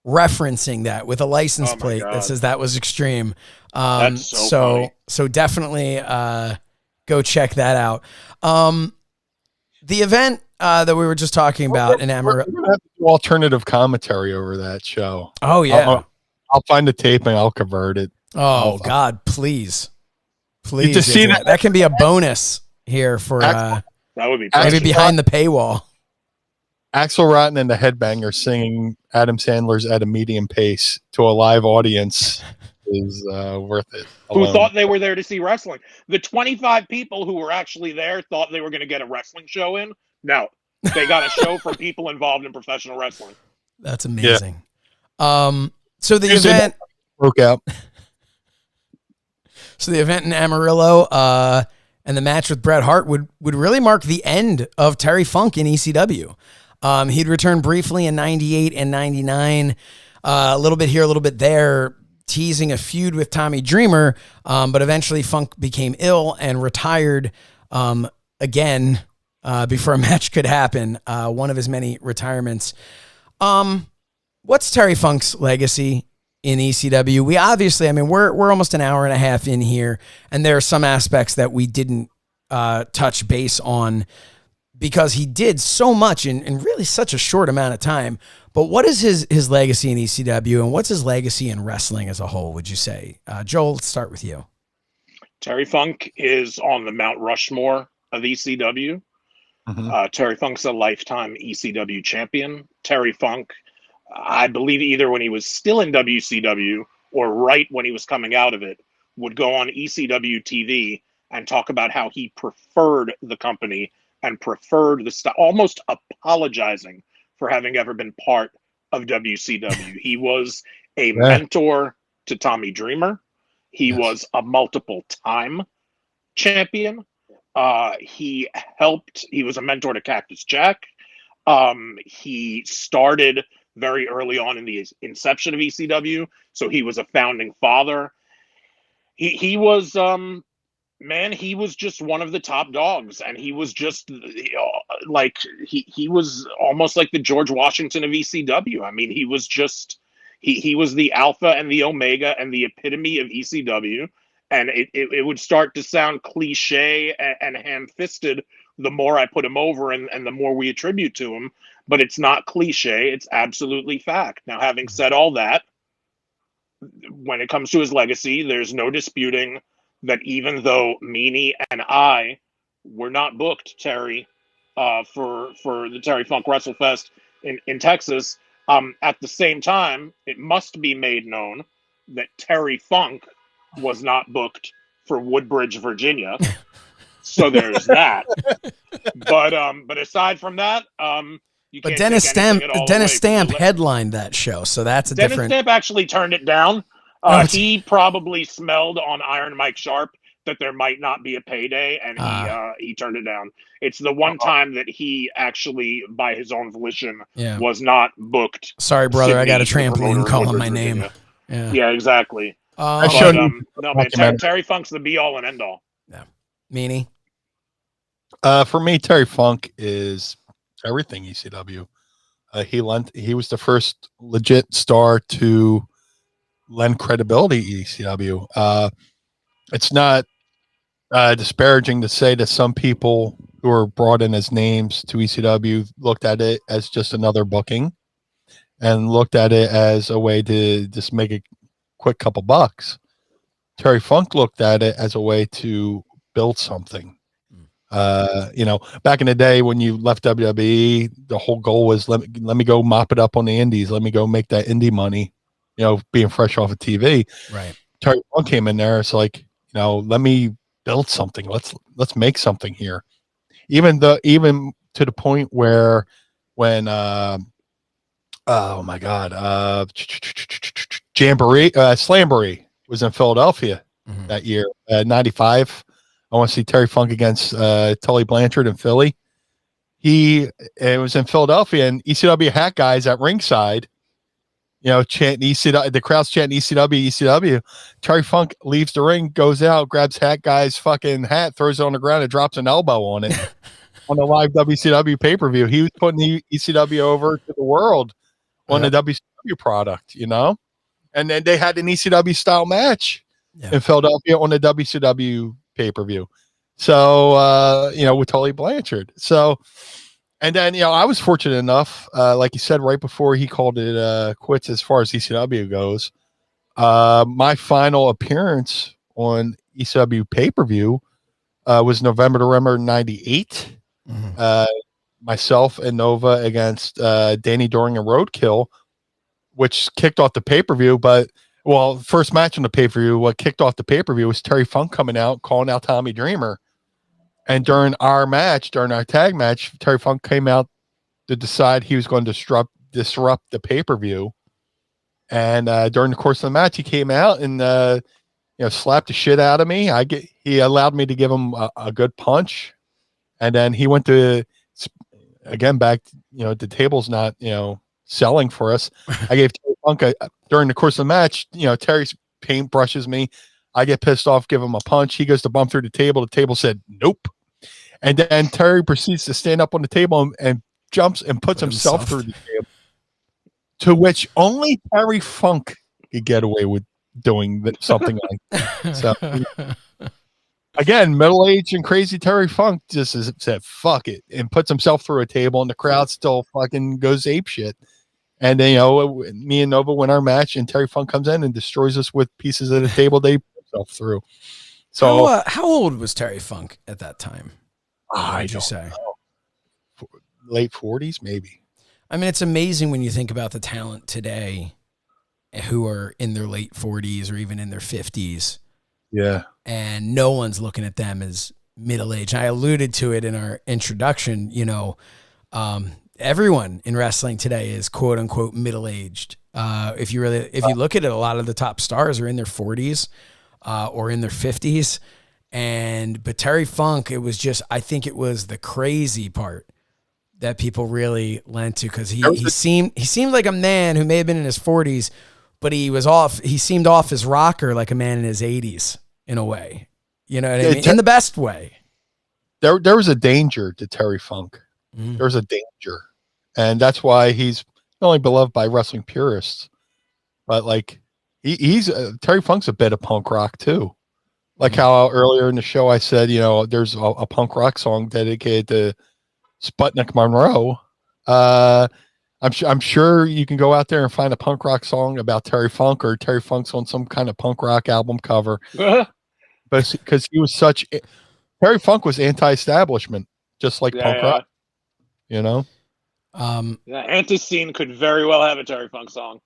referencing that with a license plate that says that was extreme. That's so funny. So definitely go check that out. The event that we were just talking about in Amarillo. We're gonna have to do alternative commentary over that show. Oh yeah, I'll find the tape and I'll convert it. Oh God, please. To see that can be a bonus here for that would be maybe behind the paywall. Axel Rotten and the Headbangers singing Adam Sandler's at a medium pace to a live audience is worth it. Who thought they were there to see wrestling? The 25 people who were actually there thought they were going to get a wrestling show in. No, they got a show for people involved in professional wrestling. That's amazing. Yeah. So the event broke out. So the event in Amarillo and the match with Bret Hart would really mark the end of Terry Funk in ECW. He'd return briefly in 98 and 99, a little bit here, a little bit there, teasing a feud with Tommy Dreamer, but eventually Funk became ill and retired again before a match could happen, one of his many retirements. What's Terry Funk's legacy in ECW? We obviously, we're almost an hour and a half in here, and there are some aspects that we didn't touch base on because he did so much in really such a short amount of time. But what is his legacy in ECW, and what's his legacy in wrestling as a whole, would you say? Joel, let's start with you. Terry Funk is on the Mount Rushmore of ECW. Mm-hmm. Terry Funk's a lifetime ECW champion. Terry Funk, I believe either when he was still in WCW or right when he was coming out of it, would go on ECW TV and talk about how he preferred the company and preferred the style, almost apologizing for having ever been part of WCW. He was a mentor to Tommy Dreamer. He was a multiple time champion. He helped. He was a mentor to Cactus Jack. He started very early on in the inception of ECW, so he was a founding father. He was man, he was just one of the top dogs, and he was just like he was almost like the George Washington of ECW. I mean, he was just he was the alpha and the omega and the epitome of ECW, and it would start to sound cliche and ham-fisted the more I put him over and the more we attribute to him, but it's not cliche, it's absolutely fact. Now, having said all that, when it comes to his legacy, there's no disputing that even though Meanie and I were not booked, Terry, for the Terry Funk WrestleFest in Texas, at the same time, it must be made known that Terry Funk was not booked for Woodbridge, Virginia. So there's that. But aside from that, you But can't Dennis take anything Stamp, at all Dennis away Stamp from the headlined that show, so that's a Dennis different. Stamp actually turned it down. He probably smelled on Iron Mike Sharp that there might not be a payday, and he turned it down. It's the one time that he actually, by his own volition, was not booked. Sorry, brother, I got a Sydney, the promoter trampoline of calling Woodbridge, my name. Virginia. Yeah, exactly. showed But, you no, man, documentary. Terry Funk's the be-all and end-all. Yeah. Meanie? For me, Terry Funk is everything ECW. He was the first legit star to lend credibility to ECW. It's not disparaging to say that some people who were brought in as names to ECW looked at it as just another booking and looked at it as a way to just make a quick couple bucks. Terry Funk looked at it as a way to build something. Back in the day when you left WWE, the whole goal was let me go mop it up on the indies. Let me go make that indie money, being fresh off of TV. Right. Terry Funk came in there. It's like, let me build something. Let's make something here. Even to the point where when, oh my God, Slamboree was in Philadelphia that year, 95. I want to see Terry Funk against Tully Blanchard in Philly. It was in Philadelphia, and ECW hat guys at ringside, chanting ECW. The crowd's chanting ECW, ECW. Terry Funk leaves the ring, goes out, grabs hat guy's fucking hat, throws it on the ground, and drops an elbow on it on the live WCW pay-per-view. He was putting the ECW over to the world on the WCW product, And then they had an ECW style match in Philadelphia on the WCW pay-per-view. So, with Tully Blanchard. So, and then, I was fortunate enough, like you said, right before he called it quits as far as ECW goes, my final appearance on ECW pay-per-view was November 98. Myself and Nova against Danny Doring and Roadkill, which kicked off the pay-per-view, first match on the pay-per-view, what kicked off the pay-per-view was Terry Funk coming out, calling out Tommy Dreamer. And during our tag match, Terry Funk came out to decide he was going to disrupt the pay-per-view. And during the course of the match, he came out and slapped the shit out of me. He allowed me to give him a good punch. And then he went to, again, back, the table's not, selling for us. I gave Terry Funk during the course of the match, Terry's paint brushes me. I get pissed off, give him a punch. He goes to bump through the table. The table said, nope. And then Terry proceeds to stand up on the table and jumps and puts himself through the table. To which only Terry Funk could get away with doing something like that. So, again, middle-aged and crazy Terry Funk just said, fuck it, and puts himself through a table, and the crowd still fucking goes apeshit. And then, me and Nova win our match, and Terry Funk comes in and destroys us with pieces of the table they put himself through. So, how old was Terry Funk at that time? What would you say? Know. Late 40s, maybe. I mean, it's amazing when you think about the talent today who are in their late 40s or even in their 50s. Yeah. And no one's looking at them as middle-aged. I alluded to it in our introduction, everyone in wrestling today is quote unquote middle-aged. If you look at it, a lot of the top stars are in their 40s or in their 50s. but Terry Funk, it was just, I think it was the crazy part that people really lent to, because he seemed like a man who may have been in his 40s, but he seemed off his rocker like a man in his 80s in a way. You know what I mean? In the best way. There was a danger to Terry Funk. There was a danger. And that's why he's not only beloved by wrestling purists, but like he's Terry Funk's a bit of punk rock too. Like how earlier in the show I said, there's a punk rock song dedicated to Sputnik Monroe. I'm sure you can go out there and find a punk rock song about Terry Funk, or Terry Funk's on some kind of punk rock album cover. But because he was Terry Funk was anti-establishment, just like punk rock. Anti-Scene could very well have a Terry Funk song.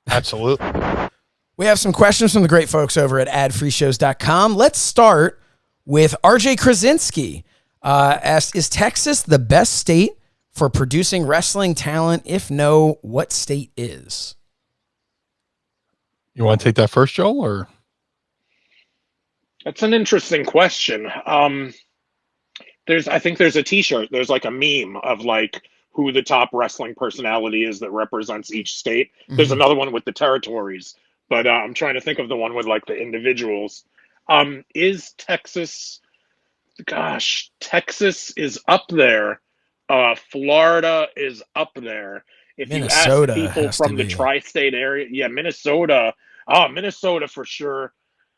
Absolutely. We have some questions from the great folks over at adfreeshows.com. Let's start with RJ Krasinski. Asked, is Texas the best state for producing wrestling talent? If no, what state is? You want to take that first, Joel, or? That's an interesting question. I think there's a t-shirt. There's like a meme of like who the top wrestling personality is that represents each state. There's another one with the territories, but I'm trying to think of the one with like the individuals. Is Texas... Gosh, Texas is up there. Florida is up there. If Minnesota, you ask people from the tri-state area, Minnesota. Oh, Minnesota for sure.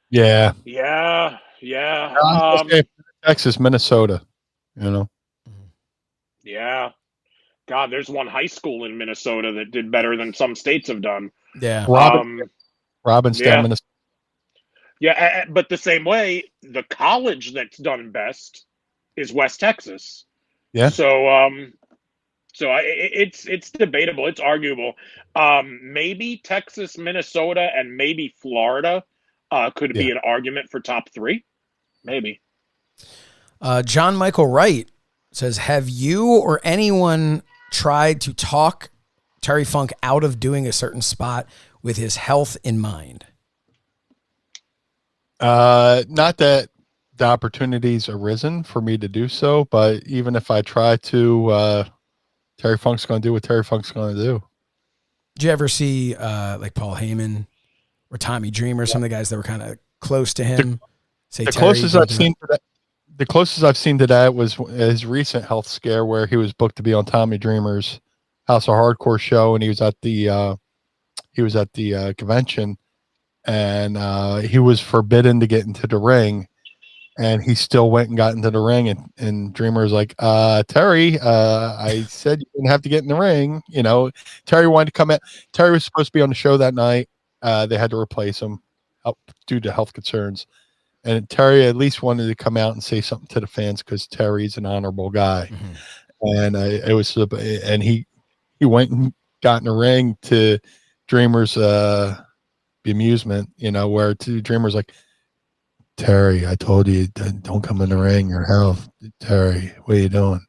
Yeah. Texas, Minnesota. Yeah. God, there's one high school in Minnesota that did better than some states have done. Yeah. Robinstown, Minnesota. Yeah, but the same way, the college that's done best is West Texas. Yeah. So, it's debatable. It's arguable. Maybe Texas, Minnesota, and maybe Florida could be an argument for top three. Maybe. John Michael Wright says, have you or anyone tried to talk Terry Funk out of doing a certain spot with his health in mind? Not that the opportunity's arisen for me to do so, but even if I try to, Terry Funk's going to do what Terry Funk's going to do. Did you ever see like Paul Heyman or Tommy Dreamer, some of the guys that were kind of close to him? The closest I've seen to that was his recent health scare, where he was booked to be on Tommy Dreamer's House of Hardcore show, and he was at the convention. And he was forbidden to get into the ring, and he still went and got into the ring, and Dreamer was like, Terry, I said you didn't have to get in the ring. Terry wanted to come in. Terry was supposed to be on the show that night. They had to replace him due to health concerns, and Terry at least wanted to come out and say something to the fans, because Terry's an honorable guy. And he went and got in the ring to Dreamer's bemusement, where two Dreamers like, Terry, I told you don't come in the ring, your health. Terry, what are you doing?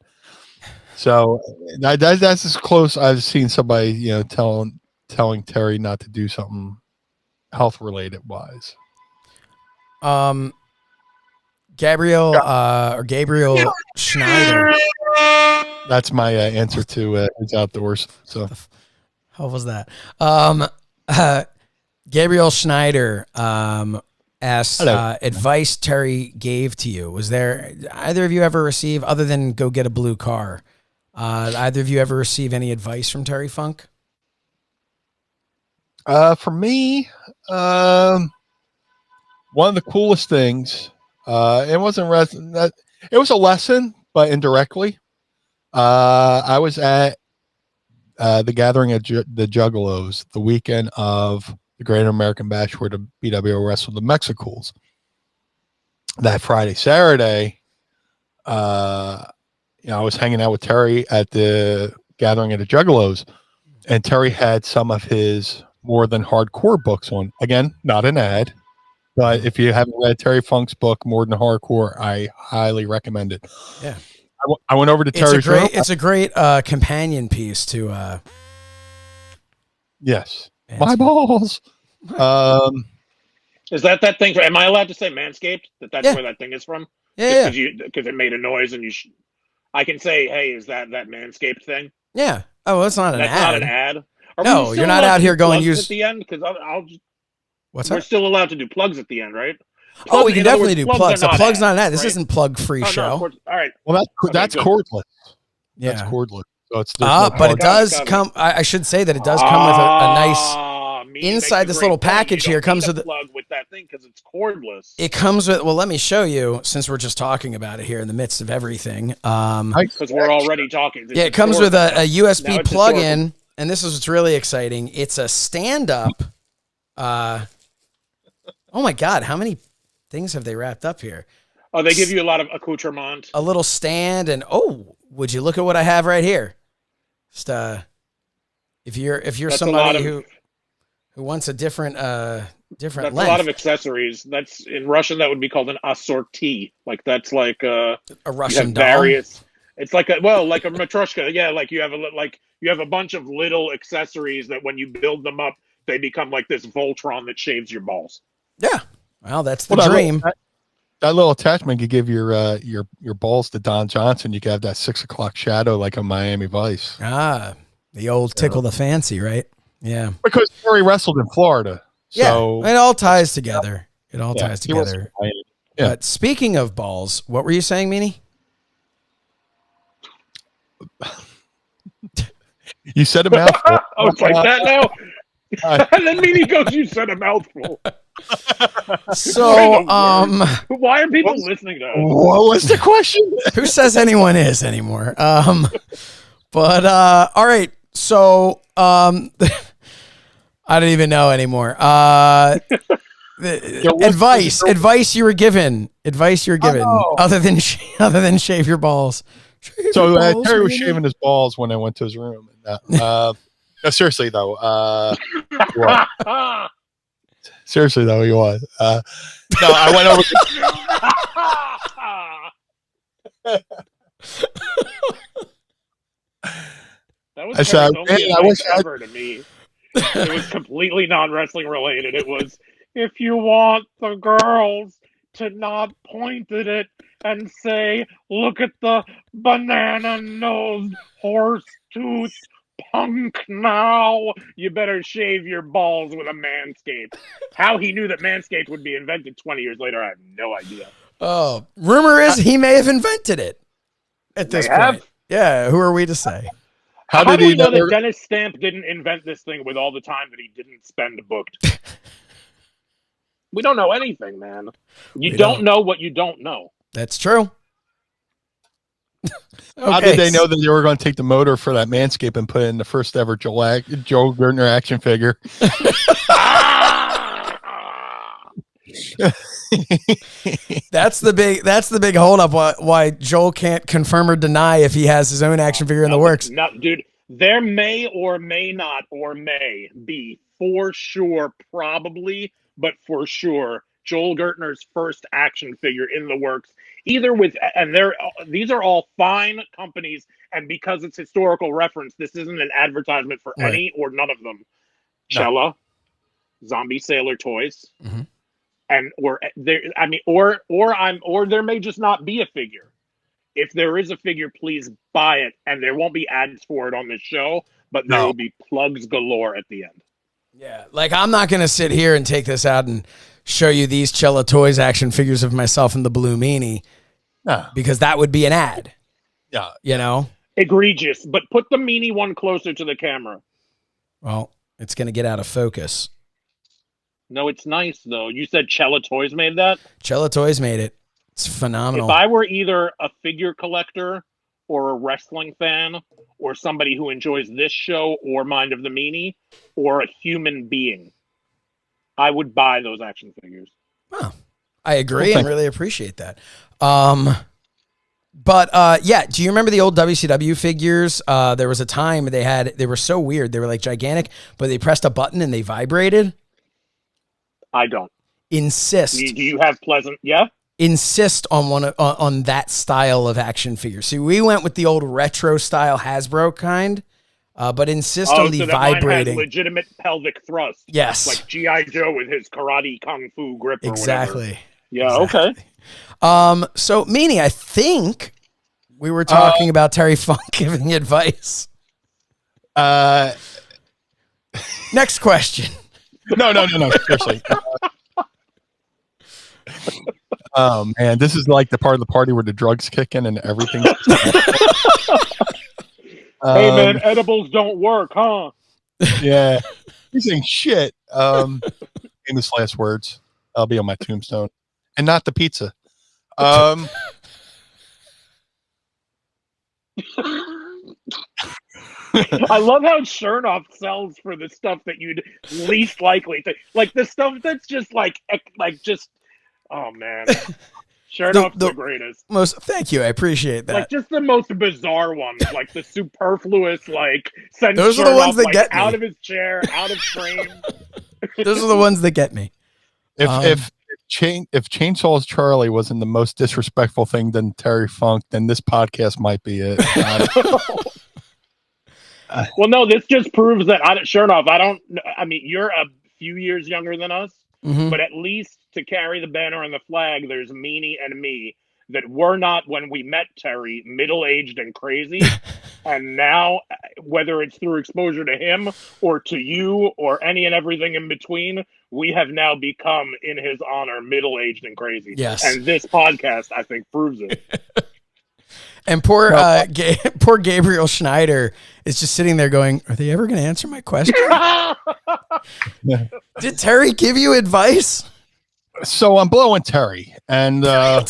So that's as close I've seen somebody, telling Terry not to do something health related wise. Gabriel Schneider. That's my answer to his outdoors. So how was that? Gabriel Schneider asked advice Terry gave to you. Was there either of you ever receive, other than go get a blue car, either of you ever receive any advice from Terry Funk? For me, one of the coolest things, it wasn't it was a lesson, but indirectly. I was at the gathering of the Juggalos the weekend of the Great American Bash, where the BWO wrestled the Mexicools. That Friday, Saturday, I was hanging out with Terry at the gathering of the Juggalos, and Terry had some of his More Than Hardcore books on. Again, not an ad, but if you haven't read Terry Funk's book, More Than Hardcore, I highly recommend it. Yeah. I went over to Terry's room. It's a great companion piece to. Yes. My balls. Is that thing? Am I allowed to say Manscaped? That's Yeah. where that thing is from? Yeah. Because it made a noise, and I can say, hey, is that Manscaped thing? Yeah. Oh, it's not an That's ad. not an ad. Are No, we still you're not allowed out to here do going plugs use. at the end, because I'll just. What's We're that? still allowed to do plugs at the end, right? Oh, we can In other definitely words, do plugs. A plug's not an ad. ads, This right? isn't plug-free Oh, no, show. of course. All right. Well, that's good. cordless. Yeah. That's cordless. So it's there's no But it plug. does come. I should say that it does come with a nice. Inside this little package here comes with a plug with that thing because it's cordless. It comes with. Well, let me show you since we're just talking about it here in the midst of everything. Because we're already talking. Yeah, it comes with a USB plug-in, and this is what's really exciting. It's a stand-up. Oh my God, how many things have they wrapped up here? Oh, they give you a lot of accoutrement. A little stand, and would you look at what I have right here? Just if you're That's somebody who wants a different that's length. a lot of accessories. That's in Russian that would be called an assorti. Like that's like a Russian doll. various. It's like a matryoshka. Yeah, like you have a bunch of little accessories that when you build them up, they become like this Voltron that shaves your balls. Yeah. Well, that's the dream. That little attachment could give your balls to Don Johnson. You could have that 6 o'clock shadow like a Miami Vice. The old tickle the fancy, right? Yeah. Because Jerry wrestled in Florida. So yeah. It all ties together. It all ties together. Yeah. But speaking of balls, what were you saying, Meanie? You said a mouthful. Oh, it's like that now? And then Meanie goes, you said a mouthful. So, why are people listening to us? What was the question? Who says anyone is anymore? But all right. So, I don't even know anymore. Advice you were given. Other than shave your balls. Terry was shaving his balls when I went to his room. No, seriously though. Seriously though, he was. No, I went over. That was Terry's only advice ever to me. It was completely non-wrestling related. It was, if you want the girls to not point at it and say, look at the banana-nosed horse-toothed punk now, you better shave your balls with a Manscaped. How he knew that Manscaped would be invented 20 years later, I have no idea. Oh, rumor is he may have invented it at this point. Yeah, who are we to say? How did he know that Dennis Stamp didn't invent this thing with all the time that he didn't spend booked? We don't know anything, man. You don't know what you don't know. That's true. Okay. How did they know that they were going to take the motor for that Manscaped and put it in the first ever Joe Gertner action figure? That's the big holdup. Why Joel can't confirm or deny if he has his own action figure in the works. No, dude. There may or may not or may be for sure, probably, but for sure, Joel Gertner's first action figure in the works. Either with, and these are all fine companies, and because it's historical reference, this isn't an advertisement for any or none of them. Cella, Zombie Sailor Toys, and or there may just not be a figure. If there is a figure, please buy it, and there won't be ads for it on this show, but there will be plugs galore at the end. Yeah, like I'm not going to sit here and take this out and show you these Cella Toys action figures of myself in the Blue Meanie, because that would be an ad. Yeah, you know, egregious. But put the Meanie one closer to the camera. Well, it's going to get out of focus. No, it's nice though. You said Cella Toys made that? Cella Toys made it. It's phenomenal. If I were either a figure collector or a wrestling fan or somebody who enjoys this show or Mind of the Meanie or a human being, I would buy those action figures. Oh, I agree and really appreciate that. But yeah, do you remember the old WCW figures? There was a time they were so weird. They were like gigantic, but they pressed a button and they vibrated. I don't. Insist. Do you have pleasant? Yeah. Insist on that style of action figure. See, we went with the old retro style Hasbro kind. but insist Oh, on the so that mine has vibrating. legitimate pelvic thrust. Yes. Like G.I. Joe with his karate kung fu grip or Exactly. whatever. Yeah, Exactly. okay. So, Meanie, I think we were talking about Terry Funk giving advice. Next question. No. Seriously. Oh man, this is like the part of the party where the drugs kick in and everything. Hey man, edibles don't work, huh? Yeah, he's saying shit. Famous last words. I'll be on my tombstone, and not the pizza. I love how Shernoff sells for the stuff that you'd least likely think. Like the stuff that's just like just, oh man. Shernoff's the greatest. Thank you. I appreciate that. Like just the most bizarre ones, like the superfluous, like send Those are Shernoff, the ones that like, get me. out of his chair, out of frame. Those are the ones that get me. If Chainsaws Charlie wasn't the most disrespectful thing than Terry Funk, then this podcast might be it. Well, no, this just proves that Shernoff, I mean, you're a few years younger than us, but at least to carry the banner and the flag, there's Meanie and me that were not, when we met Terry, middle-aged and crazy. And now, whether it's through exposure to him or to you or any and everything in between, we have now become, in his honor, middle-aged and crazy. Yes. And this podcast, I think, proves it. And poor Gabriel Schneider is just sitting there going, are they ever going to answer my question? Did Terry give you advice? So I'm blowing Terry, and okay,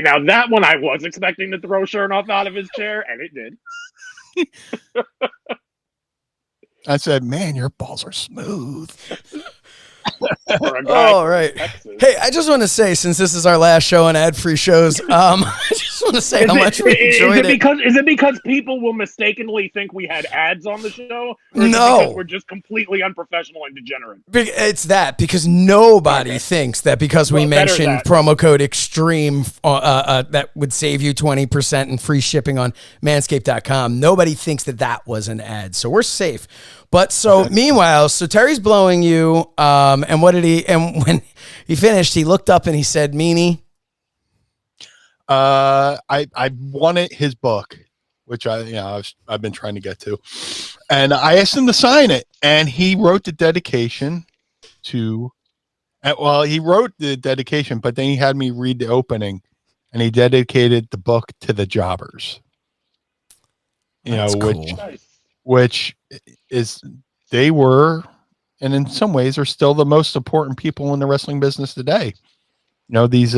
now that one I was expecting to throw Shernoff out of his chair, and it did. I said, man, your balls are smooth. All right. Hey, I just want to say, since this is our last show on ad-free shows, I just want to say how much we enjoyed it. Is it because people will mistakenly think we had ads on the show? Or is it because we're just completely unprofessional and degenerate? It's that, because nobody thinks that because we mentioned promo code EXTREME that would save you 20% and free shipping on manscaped.com. Nobody thinks that was an ad. So we're safe. But so meanwhile, so Terry's blowing you, and when he finished, he looked up and he said, Meanie. I wanted his book, which I've been trying to get to, and I asked him to sign it, and he wrote the dedication to, he wrote the dedication, but then he had me read the opening, and he dedicated the book to the jobbers. That's cool. Which is, they were, and in some ways are still the most important people in the wrestling business today. You know, these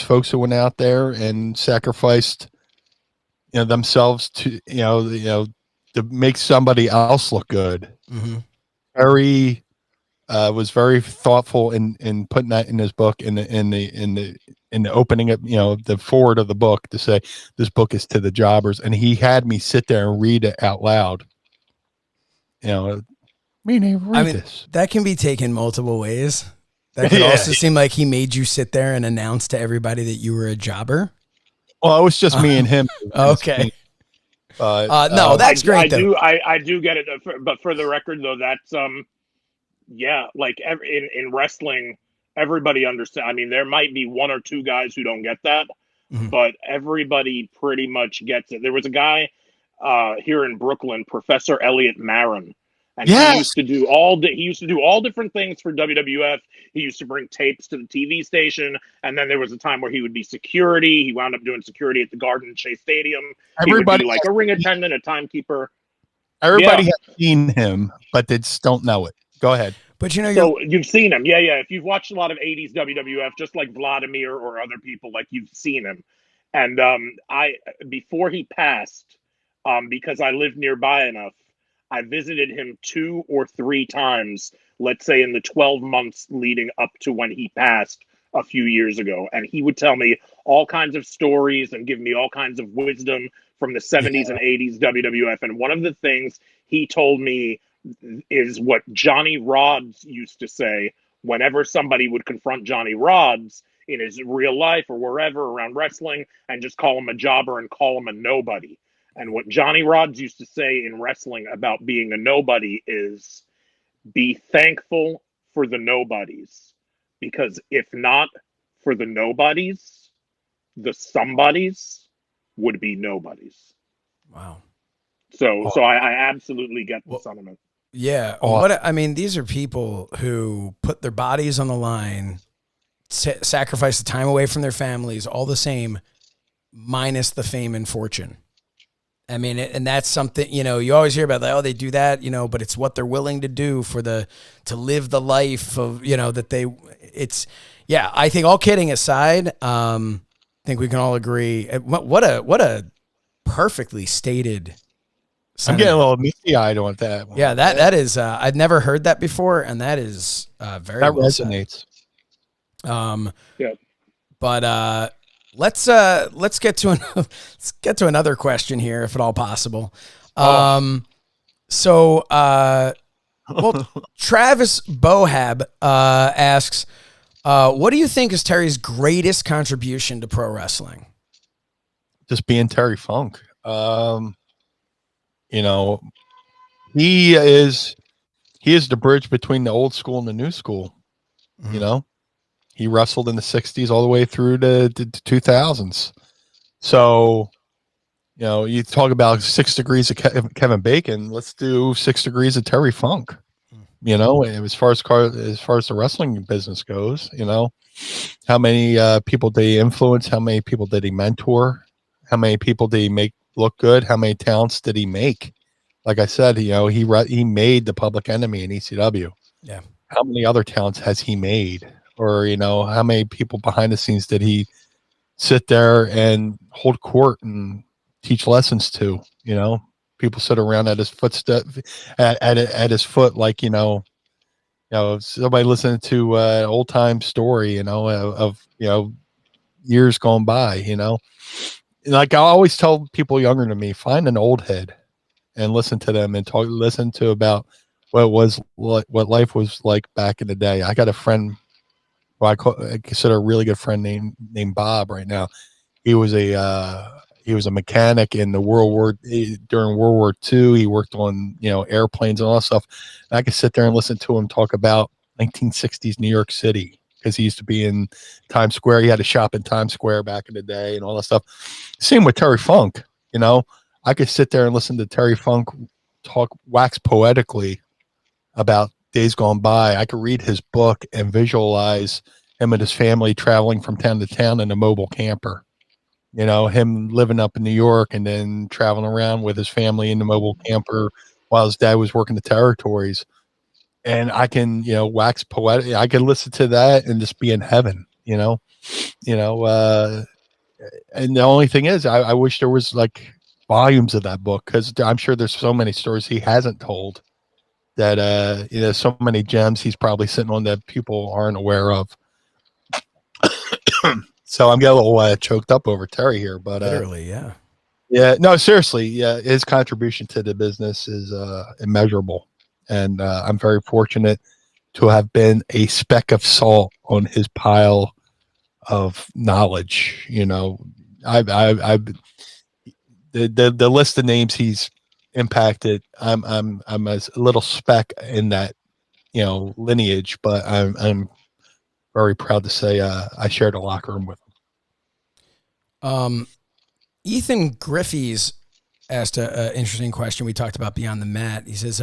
folks who went out there and sacrificed, themselves to, to make somebody else look good. Mm-hmm. Harry was very thoughtful in putting that in his book, in the opening of, the forward of the book, to say this book is to the jobbers, and he had me sit there and read it out loud. This. That can be taken multiple ways. That could also seem like he made you sit there and announce to everybody that you were a jobber. Well, it was just me and him. Okay. No, that's great. I do get it, but for the record, though, that's like in wrestling, everybody understands. I mean, there might be one or two guys who don't get that, but everybody pretty much gets it. There was a guy here in Brooklyn, Professor Elliot Marin. And he used to do all different things for WWF. He used to bring tapes to the TV station, and then there was a time where he would be security. He wound up doing security at the Garden Chase Stadium. Everybody he would be like a ring attendant, a timekeeper. Everybody has seen him, but they just don't know it. Go ahead. But so you've seen him, yeah. If you've watched a lot of '80s WWF, just like Vladimir or other people, like you've seen him. And before he passed, because I lived nearby enough, I visited him 2 or 3 times, let's say in the 12 months leading up to when he passed a few years ago. And he would tell me all kinds of stories and give me all kinds of wisdom from the 70s and 80s WWF. And one of the things he told me is what Johnny Rods used to say whenever somebody would confront Johnny Rods in his real life or wherever around wrestling, and just call him a jobber and call him a nobody. And what Johnny Rods used to say in wrestling about being a nobody is be thankful for the nobodies. Because if not for the nobodies, the somebodies would be nobodies. Wow. So I absolutely get the sentiment. Yeah. I mean, these are people who put their bodies on the line, sacrifice the time away from their families, all the same, minus the fame and fortune. I mean, and that's something, you know, you always hear about, like, oh, they do that, you know, but it's what they're willing to do to live the life of, you know, I think all kidding aside, I think we can all agree. What a perfectly stated sentiment. I'm getting a little misty-eyed on that one. Yeah, that is, I'd never heard that before, and that is very that well resonates. Said. Yeah. But let's get to another question here, if at all possible. Travis Bohab asks, what do you think is Terry's greatest contribution to pro wrestling? Just being Terry Funk. You know, he is the bridge between the old school and the new school. Mm-hmm. You know, he wrestled in the 60s all the way through to 2000s. So, you know, you talk about 6 degrees of Kevin Bacon. Let's do 6 degrees of Terry Funk. You know, as far as the wrestling business goes, you know, how many people did he influence? How many people did he mentor? How many people did he make look good? How many talents did he make? Like I said, you know, he made the Public Enemy in ECW. Yeah. How many other talents has he made? Or, you know, how many people behind the scenes did he sit there and hold court and teach lessons to? You know, people sit around at his footstep, at his foot, like, you know, somebody listening to an old time story, you know, of you know, years gone by, you know. Like I always tell people younger than me, find an old head and listen to them and listen to about what life was like back in the day. I got a friend who I consider a really good friend named Bob right now. He was a mechanic in during World War II. He worked on, you know, airplanes and all that stuff. And I could sit there and listen to him talk about 1960s New York City, because he used to be in Times Square. He had a shop in Times Square back in the day and all that stuff. Same with Terry Funk. You know, I could sit there and listen to Terry Funk wax poetically about days gone by. I could read his book and visualize him and his family traveling from town to town in a mobile camper. You know, him living up in New York and then traveling around with his family in the mobile camper while his dad was working the territories. And I can, you know, wax poetic. I can listen to that and just be in heaven, you know. And the only thing is, I wish there was like volumes of that book, because I'm sure there's so many stories he hasn't told that, you know, so many gems he's probably sitting on that people aren't aware of. So I'm getting a little choked up over Terry here, but literally, yeah. Yeah, no, seriously, yeah, his contribution to the business is immeasurable. And I'm very fortunate to have been a speck of salt on his pile of knowledge. You know, the list of names he's impacted. I'm a little speck in that, you know, lineage, but I'm very proud to say I shared a locker room with him. Ethan Griffey's asked an interesting question. We talked about Beyond the Mat. He says,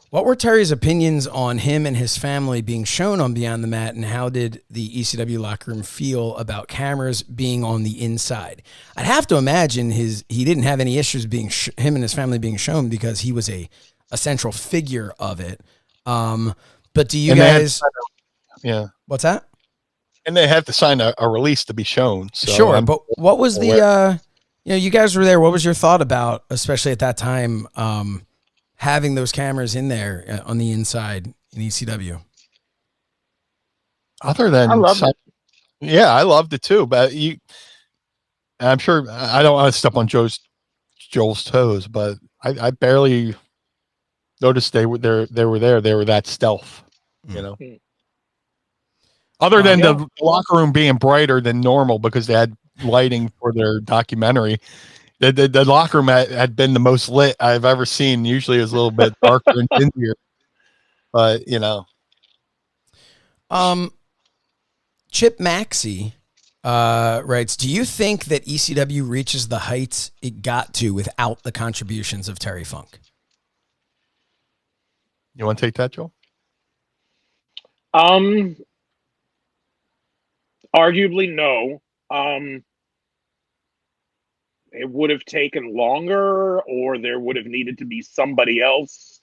what were Terry's opinions on him and his family being shown on Beyond the Mat, and how did the ECW locker room feel about cameras being on the inside? I'd have to imagine he didn't have any issues being him and his family being shown, because he was a central figure of it. But do you guys? Yeah. What's that? And they have to sign a release to be shown. So sure, but what was the? You know, you guys were there. What was your thought about, especially at that time, having those cameras in there on the inside in ECW? Other than, I loved it. Yeah, I loved it too. But I'm sure I don't want to step on Joel's toes, but I barely noticed they were there. They were that stealth, you know. Other than Yeah. the locker room being brighter than normal because they had lighting for their documentary, the locker room had been the most lit I've ever seen. Usually it was a little bit darker and dingier, but Chip Maxey writes, do you think that ECW reaches the heights it got to without the contributions of Terry Funk? You want to take that, Joel? Arguably, no. It would have taken longer, or there would have needed to be somebody else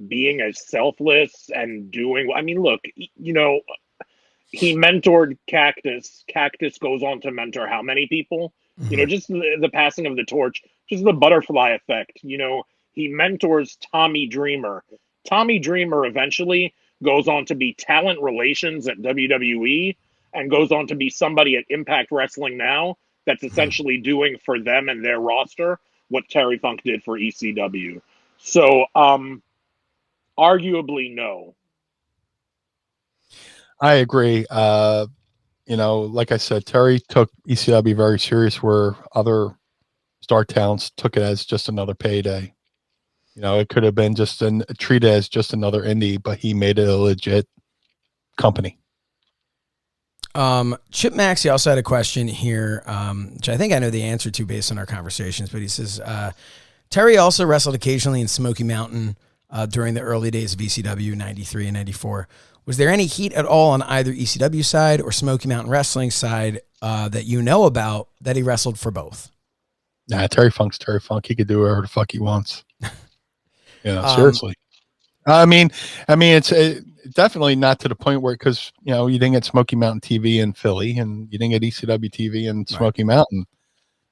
being as selfless and doing. I mean, look, he mentored Cactus. Cactus goes on to mentor how many people? Mm-hmm. Just the passing of the torch, just the butterfly effect. He mentors Tommy Dreamer. Tommy Dreamer eventually goes on to be talent relations at WWE and goes on to be somebody at Impact Wrestling now that's essentially doing for them and their roster what Terry Funk did for ECW. So, arguably, no. I agree. Like I said, Terry took ECW very serious where other star talents took it as just another payday. It could have been just treated as just another indie, but he made it a legit company. Chip Maxey also had a question here, which I think I know the answer to based on our conversations, but he says, Terry also wrestled occasionally in Smoky Mountain during the early days of ECW, 93 and 94. Was there any heat at all on either ECW side or Smoky Mountain Wrestling side that you know about that he wrestled for both? Nah, Terry Funk's Terry Funk. He could do whatever the fuck he wants. Seriously. I mean, it's definitely not to the point where, because you didn't get Smoky Mountain TV in Philly, and you didn't get ECW TV in Smoky Mountain.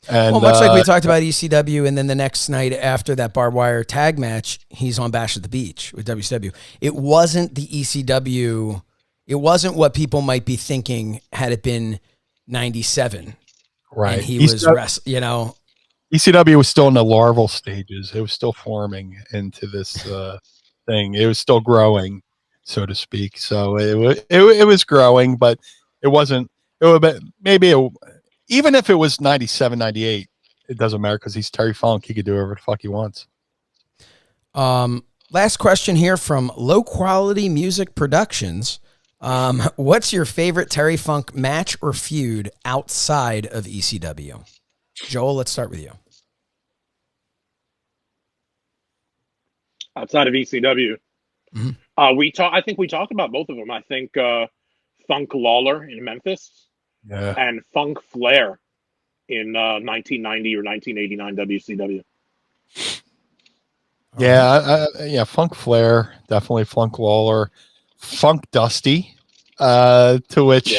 And well, much like we talked about ECW, and then the next night after that barbed wire tag match, he's on Bash at the Beach with WCW. It wasn't the ECW. It wasn't what people might be thinking had it been 97. Right. And he was, ECW was still in the larval stages. It was still forming into this thing. It was still growing, so to speak. So it was growing, but it wasn't. It would have been even if it was 97, 98, it doesn't matter because he's Terry Funk. He could do whatever the fuck he wants. Last question here from Low Quality Music Productions. What's your favorite Terry Funk match or feud outside of ECW? Joel, let's start with you. Outside of ECW, mm-hmm. I think we talked about both of them. I think Funk Lawler in Memphis, and Funk Flair in 1990 or 1989 WCW. Yeah, Funk Flair, definitely Funk Lawler, Funk Dusty, to which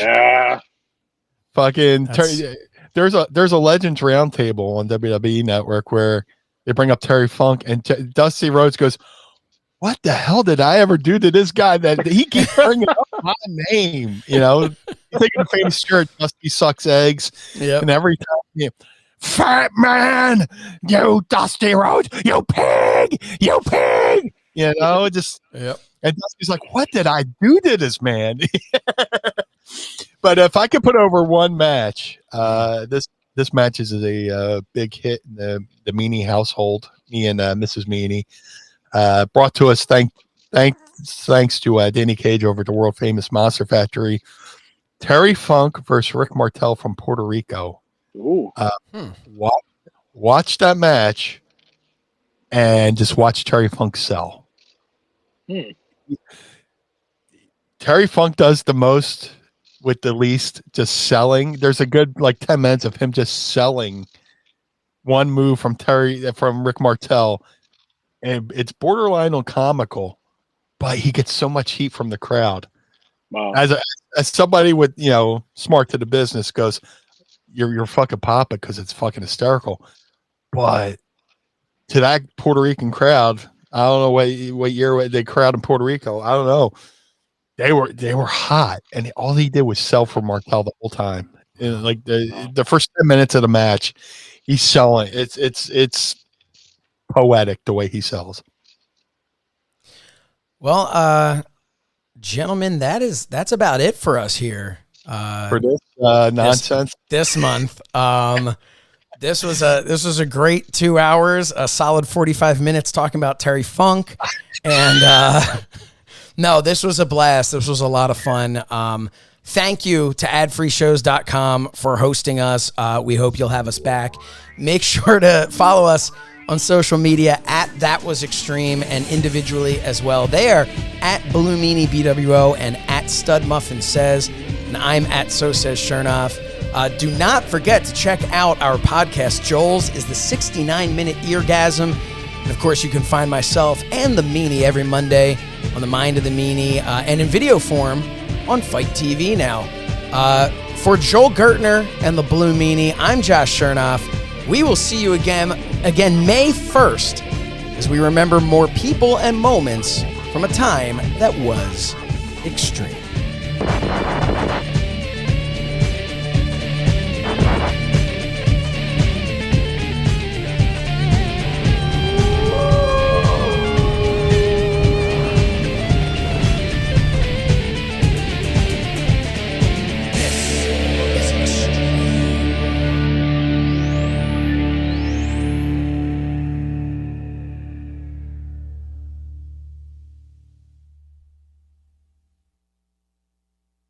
fucking there's a Legends Roundtable on WWE Network where they bring up Terry Funk and Dusty Rhodes goes, "What the hell did I ever do to this guy that he keeps bringing up my name?" He's taking a famous shirt, Dusty sucks eggs, and every time, "Fat man, you Dusty Rhodes, you pig, just and Dusty's like, "What did I do to this man?" But if I could put over one match, this match is a big hit in the Meanie household. Me and Mrs. Meanie, brought to us thanks to Danny Cage over at the world famous Monster Factory. Terry Funk versus Rick Martel from Puerto Rico. Ooh. Watch that match and just watch Terry Funk sell. Terry Funk does the most with the least, just selling. There's a good 10 minutes of him just selling one move from Rick Martel, and it's borderline on comical, but he gets so much heat from the crowd. Wow. As somebody with smart to the business goes, you're fucking popping because it's fucking hysterical. But to that Puerto Rican crowd, I don't know what year they crowd in Puerto Rico. I don't know. They were hot, and all he did was sell for Martel the whole time. And the first 10 minutes of the match, he's selling. It's poetic the way he sells. Well, Gentlemen, that's about it for us here. For this nonsense this month. This was a great 2 hours, a solid 45 minutes talking about Terry Funk. And no, this was a blast. This was a lot of fun. Thank you to adfreeshows.com for hosting us. We hope you'll have us back. Make sure to follow us on social media at That Was Extreme and individually as well. They are at Blue Meanie BWO and at Stud Muffin Says, and I'm at So Says Shernoff. Do not forget to check out our podcast. Joel's is the 69-minute Eargasm. And of course, you can find myself and the Meanie every Monday on the Mind of the Meanie and in video form on Fight TV now. For Joel Gertner and the Blue Meanie, I'm Josh Shernoff. We will see you again May 1st as we remember more people and moments from a time that was extreme.